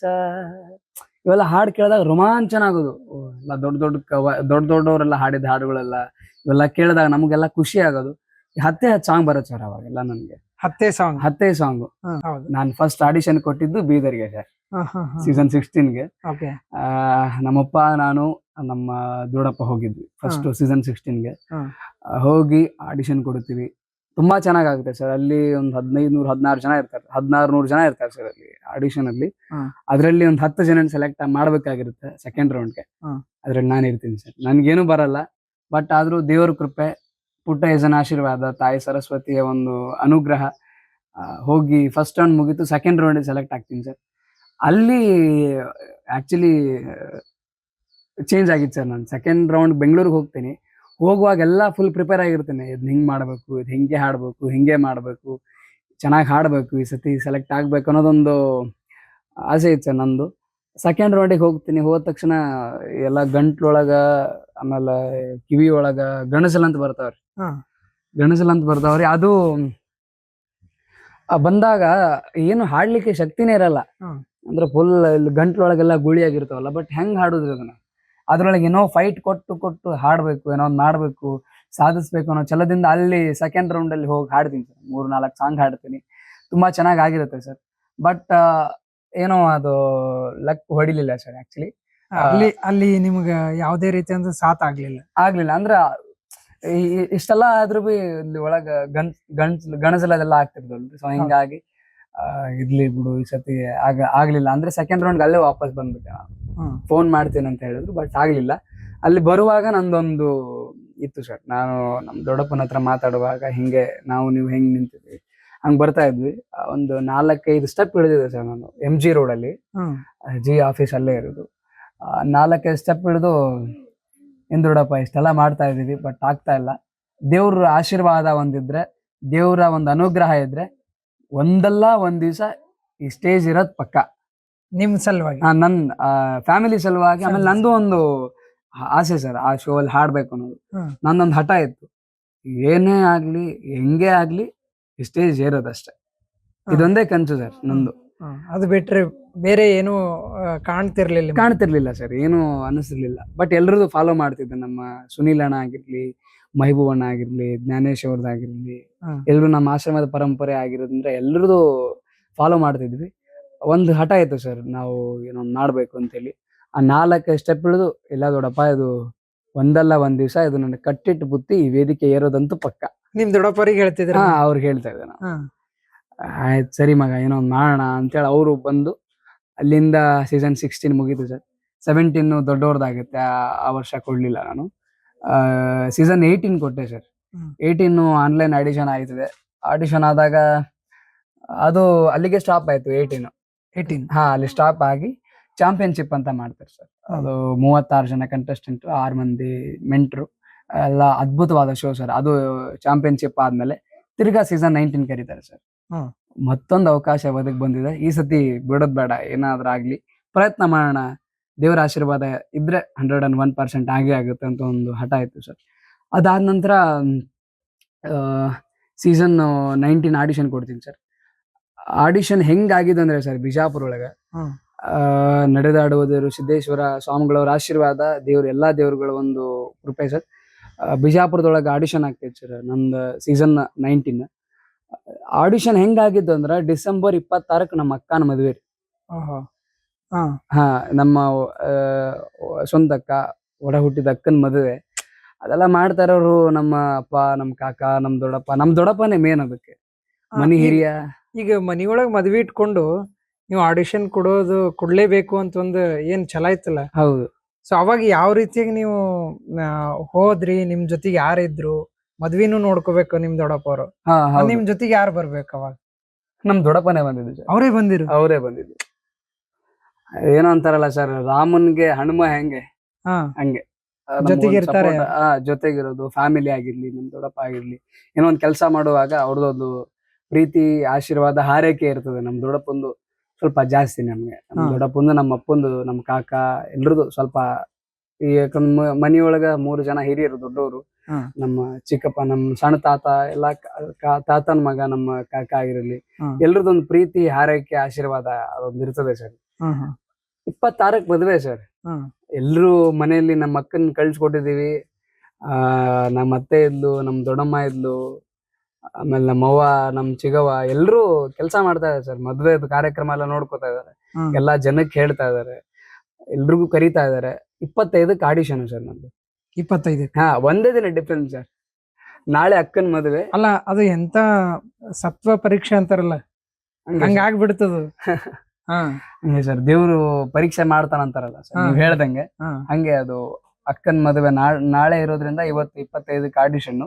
S3: ಇವೆಲ್ಲ ಹಾಡು ಕೇಳಿದಾಗ ರೋಮಾಂಚನ ಆಗೋದು. ಎಲ್ಲ ದೊಡ್ಡವರೆಲ್ಲ ಹಾಡಿದ ಹಾಡುಗಳೆಲ್ಲ ಇವೆಲ್ಲ ಕೇಳಿದಾಗ ನಮ್ಗೆಲ್ಲ ಖುಷಿ ಆಗೋದು. 10 ಸಾಂಗ್ ಬರುತ್ತೆ ಸರ್ ಅವಾಗೆಲ್ಲ ನನ್ಗೆ. 10 ಸಾಂಗ್. ನಾನ್ ಫಸ್ಟ್ ಆಡಿಷನ್ ಕೊಟ್ಟಿದ್ದು ಬೀದರ್ಗೆ ಸರ್, ಸೀಸನ್ 16ಗೆ. ನಮ್ಮಪ್ಪ, ನಾನು, ನಮ್ಮ ದೊಡ್ಡಪ್ಪ ಹೋಗಿದ್ವಿ ಫಸ್ಟ್ ಸೀಸನ್ 16ಗೆ. ಹೋಗಿ ಆಡಿಷನ್ ಕೊಡ್ತೀವಿ. ತುಂಬಾ ಚೆನ್ನಾಗುತ್ತೆ ಸರ್. ಅಲ್ಲಿ ಒಂದು 1500-16 ಜನ ಇರ್ತಾರೆ, 1600 ಜನ ಇರ್ತಾರೆ ಸರ್ ಅಲ್ಲಿ ಆಡಿಷನ್ ಅಲ್ಲಿ. ಅದ್ರಲ್ಲಿ ಒಂದು 10 ಜನ ಸೆಲೆಕ್ಟ್ ಮಾಡ್ಬೇಕಾಗಿರುತ್ತೆ ಸೆಕೆಂಡ್ ರೌಂಡ್ಗೆ. ಅದ್ರಲ್ಲಿ ನಾನು ಇರ್ತೀನಿ ಸರ್. ನನ್ಗೇನು ಬರಲ್ಲ, ಬಟ್ ಆದ್ರೂ ದೇವ್ರ ಕೃಪೆ, ಪುಟ್ಟ ಯಜನ ಆಶೀರ್ವಾದ, ತಾಯಿ ಸರಸ್ವತಿಯ ಒಂದು ಅನುಗ್ರಹ, ಹೋಗಿ ಫಸ್ಟ್ ರೌಂಡ್ ಮುಗೀತು, ಸೆಕೆಂಡ್ ರೌಂಡ್ ಸೆಲೆಕ್ಟ್ ಆಗ್ತೀನಿ ಸರ್. ಅಲ್ಲಿ ಆಕ್ಚುಲಿ ಚೇಂಜ್ ಆಗಿತ್ತು ಸರ್. ನಾನು ಸೆಕೆಂಡ್ ರೌಂಡ್ ಬೆಂಗಳೂರಿಗೆ ಹೋಗ್ತೀನಿ. ಹೋಗುವಾಗೆಲ್ಲ ಫುಲ್ ಪ್ರಿಪೇರ್ ಆಗಿರ್ತೇನೆ. ಇದು ಹಿಂಗೆ ಮಾಡಬೇಕು, ಇದು ಹಿಂಗೆ ಹಾಡಬೇಕು, ಹಿಂಗೆ ಮಾಡಬೇಕು, ಚೆನ್ನಾಗಿ ಹಾಡಬೇಕು, ಈ ಸತಿ ಸೆಲೆಕ್ಟ್ ಆಗ್ಬೇಕು ಅನ್ನೋದೊಂದು ಆಸೆ ಇತ್ತು ಸರ್ ನಂದು. ಸೆಕೆಂಡ್ ರೌಂಡಿಗೆ ಹೋಗ್ತೀನಿ, ಹೋದ ತಕ್ಷಣ ಎಲ್ಲ ಗಂಟ್ಲೊಳಗ ಆಮೇಲೆ ಕಿವಿ ಒಳಗ ಗಣಸಲ್ ಅಂತ ಬರ್ತಾವ್ರಿ.
S2: ಹಾ.
S3: ಗಣಸಲ್ ಅಂತ ಬರ್ತಾವ್ರಿ. ಅದು ಬಂದಾಗ ಏನು ಹಾಡ್ಲಿಕ್ಕೆ ಶಕ್ತಿನೇ ಇರಲ್ಲ.
S2: ಹ್ಮ್.
S3: ಅಂದ್ರೆ ಫುಲ್ ಗಂಟ್ಲೊಳಗೆಲ್ಲ ಗುಳಿ ಆಗಿರ್ತಾವಲ್ಲ. ಬಟ್ ಹೆಂಗ್ ಹಾಡುದ್ರಿ ಅದನ್ನ, ಅದ್ರೊಳಗೆ ಏನೋ ಫೈಟ್ ಕೊಟ್ಟು ಹಾಡ್ಬೇಕು, ಏನೋ ಒಂದ್ ಮಾಡ್ಬೇಕು, ಸಾಧಿಸ್ಬೇಕು ಅನ್ನೋ ಛಲದಿಂದ ಅಲ್ಲಿ ಸೆಕೆಂಡ್ ರೌಂಡ್ ಅಲ್ಲಿ ಹೋಗಿ ಹಾಡ್ತೀನಿ ಸರ್. 3-4 ಸಾಂಗ್ ಹಾಡ್ತೀನಿ, ತುಂಬಾ ಚೆನ್ನಾಗ್ ಆಗಿರುತ್ತೆ ಸರ್. ಬಟ್ ಏನೋ ಅದು ಲಕ್ ಹೊಡಿಲಿಲ್ಲ ಸರ್ ಆಕ್ಚುಲಿ.
S2: ಅಲ್ಲಿ ನಿಮ್ಗ ಯಾವ್ದೇ ರೀತಿಯಿಂದ ಸಾಥ್ ಆಗ್ಲಿಲ್ಲ.
S3: ಅಂದ್ರ ಇಷ್ಟೆಲ್ಲ ಆದ್ರೂ ಬಿ ಇಲ್ಲಿ ಒಳಗ ಗಣಸಲ ಅದೆಲ್ಲ ಆಗ್ತಿರ್ದಲ್ರಿ. ಸೊ ಹಿಂಗಾಗಿ ಇರ್ಲಿ ಬಿಡು ಈ ಸತಿ ಆಗ್ಲಿಲ್ಲ ಅಂದ್ರೆ ಸೆಕೆಂಡ್ ರೌಂಡ್ ಅಲ್ಲೇ ವಾಪಸ್ ಬಂದ್ಬಿಟ್ಟೆ ನಾನು. ಫೋನ್ ಮಾಡ್ತೀನಿ ಅಂತ ಹೇಳಿದ್ರು, ಬಟ್ ಆಗ್ಲಿಲ್ಲ. ಅಲ್ಲಿ ಬರುವಾಗ ನಂದೊಂದು ಇತ್ತು ಸರ್. ನಾನು ನಮ್ ದೊಡ್ಡಪ್ಪನ ಹತ್ರ ಮಾತಾಡುವಾಗ ಹಿಂಗೆ ನೀವು ಹೆಂಗ್ ನಿಂತಿದ್ವಿ ಹಂಗ್ ಬರ್ತಾ ಇದ್ವಿ. ಒಂದು 4-5 ಸ್ಟೆಪ್ ಇಳಿದಿದೆ ಸರ್ ನಾನು MG ರೋಡ್ ಅಲ್ಲಿ. ಜಿ ಆಫೀಸ್ ಅಲ್ಲೇ ಇರೋದು. 4-5 ಸ್ಟೆಪ್ ಇಳಿದು, ಏನ್ ದೊಡ್ಡಪ್ಪ ಇಷ್ಟೆಲ್ಲ ಮಾಡ್ತಾ ಇದೀವಿ ಬಟ್ ಆಗ್ತಾ ಇಲ್ಲ. ದೇವ್ರ ಆಶೀರ್ವಾದ ಒಂದಿದ್ರೆ, ದೇವ್ರ ಒಂದು ಅನುಗ್ರಹ ಇದ್ರೆ ಒಂದಲ್ಲ ಒಂದ್ ದಿವ್ಸ ಈ ಸ್ಟೇಜ್ ಇರೋದ್ ಪಕ್ಕ.
S2: ನಿಮ್ ಸಲುವಾಗಿ,
S3: ನನ್ ಫ್ಯಾಮಿಲಿ ಸಲುವಾಗಿ. ಆಮೇಲೆ ನಂದು ಒಂದು ಆಸೆ ಸರ್, ಆ ಶೋ ಅಲ್ಲಿ ಹಾಡ್ಬೇಕು ಅನ್ನೋದು ನಂದೊಂದು ಹಠ ಇತ್ತು. ಏನೇ ಆಗ್ಲಿ ಹೆಂಗೆ ಆಗ್ಲಿ ಈ ಸ್ಟೇಜ್ ಏರೋದಷ್ಟೇ, ಇದೊಂದೇ ಕನ್ಸು ಸರ್ ನಂದು.
S2: ಅದು ಬಿಟ್ರೆ ಬೇರೆ ಏನು ಕಾಣ್ತಿರ್ಲಿಲ್ಲ
S3: ಸರ್, ಏನು ಅನಿಸ್ತಿರ್ಲಿಲ್ಲ. ಬಟ್ ಎಲ್ರದ್ದು ಫಾಲೋ ಮಾಡ್ತಿದ್ದೆ. ನಮ್ಮ ಸುನೀಲ್ ಅಣ್ಣ ಆಗಿರ್ಲಿ, ಮಹಬೂಬ್ ಅಣ್ಣ ಆಗಿರ್ಲಿ, ಜ್ಞಾನೇಶ್ ಅವ್ರದ್ದಾಗಿರ್ಲಿ, ಎಲ್ರು ನಮ್ಮ ಆಶ್ರಮದ ಪರಂಪರೆ ಆಗಿರೋದ್ರಿಂದ ಎಲ್ರದ್ದು ಫಾಲೋ ಮಾಡ್ತಿದ್ವಿ. ಒಂದು ಹಠ ಇತ್ತು ಸರ್, ನಾವು ಏನೋ ಮಾಡ್ಬೇಕು ಅಂತೇಳಿ. ಆ 4 ಸ್ಟೆಪ್ ಇಳಿದು, ಇಲ್ಲ ದೊಡ್ಡಪ್ಪ ಇದು ಒಂದಲ್ಲ ಒಂದ್ ದಿವ್ಸ ಇದು ನನ್ನ ಕಟ್ಟಿಟ್ಟು ಬುತ್ತಿ ಈ ವೇದಿಕೆ ಏರೋದಂತೂ ಪಕ್ಕ.
S2: ನಿಮ್ ದೊಡ್ಡಪ್ಪರಿಗೆ ಹೇಳ್ತಿದ್ರ?
S3: ಅವ್ರಿಗೆ ಹೇಳ್ತಾ ಇದ್ದೆ ನಾನು. ಆಯ್ತು ಸರಿ ಮಗ ಏನೋ ಒಂದ್ ಮಾಡೋಣ ಅಂತೇಳಿ ಅವರು ಬಂದು, ಅಲ್ಲಿಂದ ಸೀಸನ್ 16 ಮುಗೀತು ಸರ್. 17 ದೊಡ್ಡವ್ರದ್ದಾಗುತ್ತೆ. ಆ ವರ್ಷ ಕೊಡ್ಲಿಲ್ಲ ನಾನು. ಸೀಸನ್ 18 ಕೊಟ್ಟೆ ಸರ್. 18 ಆನ್ಲೈನ್ ಆಡಿಷನ್ ಆಯ್ತದೆ. ಆಡಿಷನ್ ಆದಾಗ ಅದು ಅಲ್ಲಿಗೆ ಸ್ಟಾಪ್ ಆಯ್ತು. 18 ಅಲ್ಲಿ ಸ್ಟಾಪ್ ಆಗಿ ಚಾಂಪಿಯನ್ಶಿಪ್ ಅಂತ ಮಾಡ್ತಾರೆ ಸರ್. ಅದು 36 ಜನ ಕಂಟೆಸ್ಟೆಂಟ್, 6 ಮಂದಿ ಮೆಂಟ್ರು, ಎಲ್ಲ ಅದ್ಭುತವಾದ ಶೋ ಸರ್. ಅದು ಚಾಂಪಿಯನ್ಶಿಪ್ ಆದ್ಮೇಲೆ ತಿರ್ಗಾ ಸೀಸನ್ 19 ಕರೀತಾರೆ ಸರ್. ಮತ್ತೊಂದು ಅವಕಾಶ ಒದಗಿ ಬಂದಿದೆ. ಈ ಸತಿ ಬಿಡೋದ್ ಬೇಡ, ಏನಾದ್ರೂ ಆಗ್ಲಿ ಪ್ರಯತ್ನ ಮಾಡೋಣ, ದೇವರ ಆಶೀರ್ವಾದ ಇದ್ರೆ 101% ಆಗೇ ಆಗುತ್ತೆ ಅಂತ ಒಂದು ಹಠ ಇತ್ತು ಸರ್. ಅದಾದ ನಂತರ ಸೀಸನ್ 19 ಆಡಿಷನ್ ಕೊಡ್ತೀನಿ ಸರ್. ಆಡಿಷನ್ ಹೆಂಗಾಗಿದೆ ಅಂದ್ರೆ ಸರ್, ಬಿಜಾಪುರ ಒಳಗ ನಡೆದಾಡುವುದರು ಸಿದ್ದೇಶ್ವರ ಸ್ವಾಮಿಗಳವರ ಆಶೀರ್ವಾದ, ಎಲ್ಲಾ ದೇವ್ರುಗಳ ಒಂದು ಕೃಪೆ ಸರ್. ಬಿಜಾಪುರದೊಳಗೆ ಆಡಿಷನ್ ಆಗ್ತೈತೆ ಸರ್ ನಂದು ಸೀಸನ್ 19. ಆಡಿಷನ್ ಹೆಂಗಾಗಿದ್ದು ಅಂದ್ರ ಡಿಸೆಂಬರ್ 26 ನಮ್ಮ ಅಕ್ಕನ ಮದುವೆ ರೀ. ನಮ್ಮ ಸ್ವಂತ ಅಕ್ಕ, ಒಡ ಹುಟ್ಟಿದ ಅಕ್ಕನ ಮದುವೆ. ಅದೆಲ್ಲ ಮಾಡ್ತಾ ಇರೋರು ನಮ್ಮ ಅಪ್ಪ, ನಮ್ ಕಾಕ, ನಮ್ ದೊಡ್ಡಪ್ಪನೇ ಮೇನ್ ಅದಕ್ಕೆ, ಮನಿ ಹಿರಿಯ.
S2: ಈಗ ಮನಿಯೊಳಗ್ ಮದ್ವಿ ಇಟ್ಕೊಂಡು ನೀವು ಆಡಿಷನ್ ಕೊಡ್ಲೇಬೇಕು ಅಂತ ಒಂದು ಏನ್ ಛಲ ಇತ್ತಲ್ಲ?
S3: ಹೌದು.
S2: ಸೊ ಅವಾಗ ಯಾವ ರೀತಿಯಾಗಿ ನೀವು ಹೋದ್ರಿ? ನಿಮ್ ಜೊತೆಗೆ ಯಾರಿದ್ರು? ಮದ್ವಿನೂ ನೋಡ್ಕೋಬೇಕು ನಿಮ್ ದೊಡ್ಡಪ್ಪ ಅವರು. ನಿಮ್ ಜೊತೆಗೆ ಯಾರು ಬರ್ಬೇಕು ಅವಾಗ?
S3: ನಮ್ ದೊಡ್ಡಪ್ಪನೇ ಬಂದಿದ್ದು. ಅವರೇ ಬಂದಿದ್ದು. ಏನೋ ಅಂತಾರಲ್ಲ ಸರ್, ರಾಮನ್ಗೆ ಹನುಮ ಹೆಂಗೆ ಹಂಗೆ
S2: ಜೊತೆಗೆ ಇರ್ತಾರೆ.
S3: ಜೊತೆಗಿರೋದು, ಫ್ಯಾಮಿಲಿ ಆಗಿರ್ಲಿ, ನಮ್ ದೊಡ್ಡಪ್ಪ ಆಗಿರ್ಲಿ, ಏನೋ ಒಂದ್ ಕೆಲಸ ಮಾಡುವಾಗ ಅವ್ರದೊಂದು ಪ್ರೀತಿ, ಆಶೀರ್ವಾದ, ಹಾರೈಕೆ ಇರ್ತದೆ. ನಮ್ ದೊಡ್ಡಪ್ಪಂದು ಸ್ವಲ್ಪ ಜಾಸ್ತಿ ನಮ್ಗೆ. ನಮ್ ದೊಡ್ಡಪ್ಪಂದು, ನಮ್ಮ ಅಪ್ಪಂದು, ನಮ್ ಕಾಕ ಎಲ್ರದು ಸ್ವಲ್ಪ. ಯಾಕಂದ್ರೆ ಮನಿಯೊಳಗ 3 ಜನ ಹಿರಿಯರು ದೊಡ್ಡವರು, ನಮ್ಮ ಚಿಕ್ಕಪ್ಪ, ನಮ್ ಸಣ್ಣ ತಾತ, ಎಲ್ಲಾ ತಾತನ ಮಗ, ನಮ್ಮ ಕಾಕ ಆಗಿರಲಿ, ಎಲ್ರದೊಂದು ಪ್ರೀತಿ, ಹಾರೈಕೆ, ಆಶೀರ್ವಾದ ಅದೊಂದು ಇರ್ತದೆ ಸರ್. 26ಕ್ಕೆ ಮದ್ವೆ ಸರ್. ಎಲ್ರು ಮನೆಯಲ್ಲಿ ನಮ್ಮ ಅಕ್ಕನ್ ಕಳ್ಸಿಕೊಟ್ಟಿದೀವಿ. ನಮ್ಮ ಅತ್ತೆ ಇದ್ಲು, ನಮ್ ದೊಡ್ಡಮ್ಮ ಇದ್ಲು, ಆಮೇಲೆ ನಮ್ಮವ್ವ, ನಮ್ ಚಿಗವ್ವ ಎಲ್ರು ಕೆಲಸ ಮಾಡ್ತಾ ಇದಾರೆ ಸರ್. ಮದ್ವೆ ಕಾರ್ಯಕ್ರಮ ಎಲ್ಲ ನೋಡ್ಕೋತಾ ಇದಾರೆ, ಎಲ್ಲಾ ಜನಕ್ಕೆ ಹೇಳ್ತಾ ಇದಾರೆ, ಎಲ್ರಿಗೂ ಕರೀತಾ ಇದಾರೆ. 25ಕ್ಕೆ ಆಡಿಷನ್ ಸರ್ ನಂದು.
S2: 25?
S3: ಒಂದೇ ದಿನ ಡಿಫ್ರೆನ್ಸ್ ಸರ್. ನಾಳೆ ಅಕ್ಕನ್ ಮದುವೆ.
S2: ಅಲ್ಲ, ಅದು ಎಂತ ಸತ್ವ ಪರೀಕ್ಷೆ ಅಂತಾರಲ್ಲ, ಹಂಗಾಗ್ಬಿಡ್ತದ.
S3: ಹಂಗೆ ಸರ್, ದೇವ್ರು ಪರೀಕ್ಷೆ ಮಾಡ್ತಾನಂತಾರಲ್ಲ ಸರ್, ನೀವ್ ಹೇಳ್ದಂಗೆ ಹಂಗೆ. ಅದು ಅಕ್ಕನ್ ಮದುವೆ ನಾಳೆ ಇರೋದ್ರಿಂದ ಇವತ್ತು 25ಕ್ಕೆ ಆಡಿಷನ್.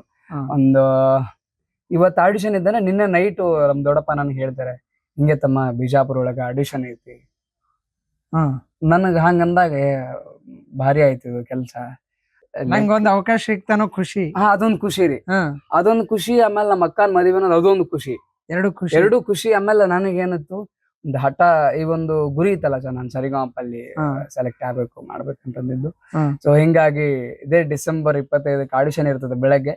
S3: ಇವತ್ತು ಆಡಿಷನ್ ಇದ್ದಾನೆ. ನಿನ್ನೆ ನೈಟ್ ನಮ್ ದೊಡ್ಡಪ್ಪ ನನ್ಗೆ ಹೇಳ್ತಾರೆ, ಹಿಂಗೆ ತಮ್ಮ ಬಿಜಾಪುರ ಒಳಗ ಆಡಿಷನ್ ಐತಿ. ನನಗ್ ಹಂಗಂದಾಗ ಭಾರಿ ಆಯ್ತು ಕೆಲ್ಸ.
S2: ನಂಗೊಂದ್ ಅವಕಾಶ ಸಿಗ್ತಾನೋ ಖುಷಿ.
S3: ಅದೊಂದ್ ಖುಷಿ ರೀ, ಅದೊಂದ್ ಖುಷಿ. ಆಮೇಲೆ ನಮ್ಮ ಅಕ್ಕನ ಮದುವೆ ಅದೊಂದು ಖುಷಿ. ಎರಡು ಖುಷಿ. ಆಮೇಲೆ ನನಗೇನಿತ್ತು, ಒಂದು ಹಠ, ಈ ಒಂದು ಗುರಿ ಇತ್ತಲ್ಲ ಸರ್, ನಾನು ಸರಿಗಮಪಲ್ಲಿ
S2: ಹಾ.
S3: ಸೆಲೆಕ್ಟ್ ಆಗ್ಬೇಕು ಮಾಡ್ಬೇಕಂತಂದಿದ್ದು.
S2: ಹ್ಮ್.
S3: ಸೊ ಹಿಂಗಾಗಿ ಇದೇ ಡಿಸೆಂಬರ್ 25 ಆಡಿಷನ್ ಇರ್ತದೆ ಬೆಳಗ್ಗೆ.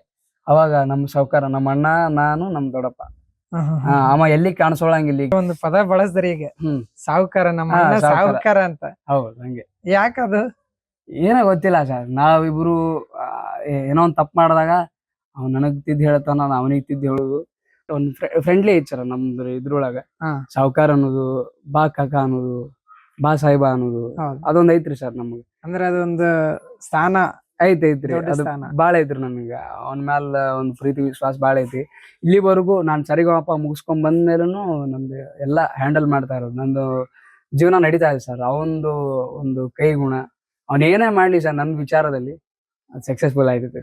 S3: ಅವಾಗ ನಮ್ಮ ಸಾವ್ಕಾರ, ನಮ್ಮ ಅಣ್ಣ, ನಾನು, ನಮ್ ದೊಡ್ಡಪ್ಪ, ಅವ ಎಲ್ಲಿ ಕಾಣಿಸೋಳಂಗಿಲ್ಲ ಈಗ.
S2: ಒಂದು ಪದ ಬಳಸ್ದ್ರಿ ಈಗ,
S3: ಹ್ಮ್.
S2: ಸಾವುಕಾರ, ನಮ್ಮ
S3: ಹಾ,
S2: ಅಣ್ಣ
S3: ಸಾವ್ಕಾರ.
S2: ಸಾವುಕಾರ ಅಂತ.
S3: ಹೌದು, ಹಂಗೆ.
S2: ಯಾಕದು?
S3: ಏನೋ ಗೊತ್ತಿಲ್ಲ ಸರ್, ನಾವಿಬ್ರು ಏನೋ ಒಂದ್ ತಪ್ಪು ಮಾಡಿದಾಗ ಅವ್ನು ನನಗ್ ತಿದ್ದು ಹೇಳ್ತಾನ, ನಾನು ಅವನಿಗೆ ತಿದ್ದು ಹೇಳುದು. ಒಂದು ಫ್ರೆಂಡ್ಲಿ ಐತ್ ಸರ್ ನಮ್ದು ಇದ್ರೊಳಗ.
S2: ಹಾ.
S3: ಸಾವ್ಕಾರ ಅನ್ನೋದು, ಬಾ ಕಾಕ ಅನ್ನೋದು, ಬಾ ಸಾಹಿಬ ಅನ್ನೋದು,
S2: ಹೌದು.
S3: ಅದೊಂದ್ ಐತ್ರಿ ಸರ್ ನಮ್ಗೆ.
S2: ಅಂದ್ರೆ ಅದೊಂದು ಸ್ಥಾನ,
S3: ಐತ್ರಿ
S2: ದೊಡ್ಡ
S3: ಅದು
S2: ಸ್ಥಾನ.
S3: ಬಾಳ ಐತ್ರಿ ನಮ್ಗ. ಅವನ ಮ್ಯಾಲ ಒಂದ್ ಪ್ರೀತಿ ವಿಶ್ವಾಸ ಬಾಳ ಐತಿ. ಇಲ್ಲಿವರೆಗೂ ನಾನ್ ಸರಿಗಮಪ ಮುಗಿಸ್ಕೊಂಡ್ ಬಂದ್ಮೇಲೂ ನಮ್ದು ಎಲ್ಲಾ ಹ್ಯಾಂಡಲ್ ಮಾಡ್ತಾ ಇರೋದು, ನಂದು ಜೀವನ ನಡೀತಾ ಇದೆ ಸರ್. ಅವಂದು ಒಂದು ಕೈ ಗುಣ, ಅವನ್ ಏನೇ ಮಾಡ್ಲಿ ಸರ್ ನನ್ನ ವಿಚಾರದಲ್ಲಿ ಸಕ್ಸಸ್ಫುಲ್ ಆಯ್ತೈತೆ.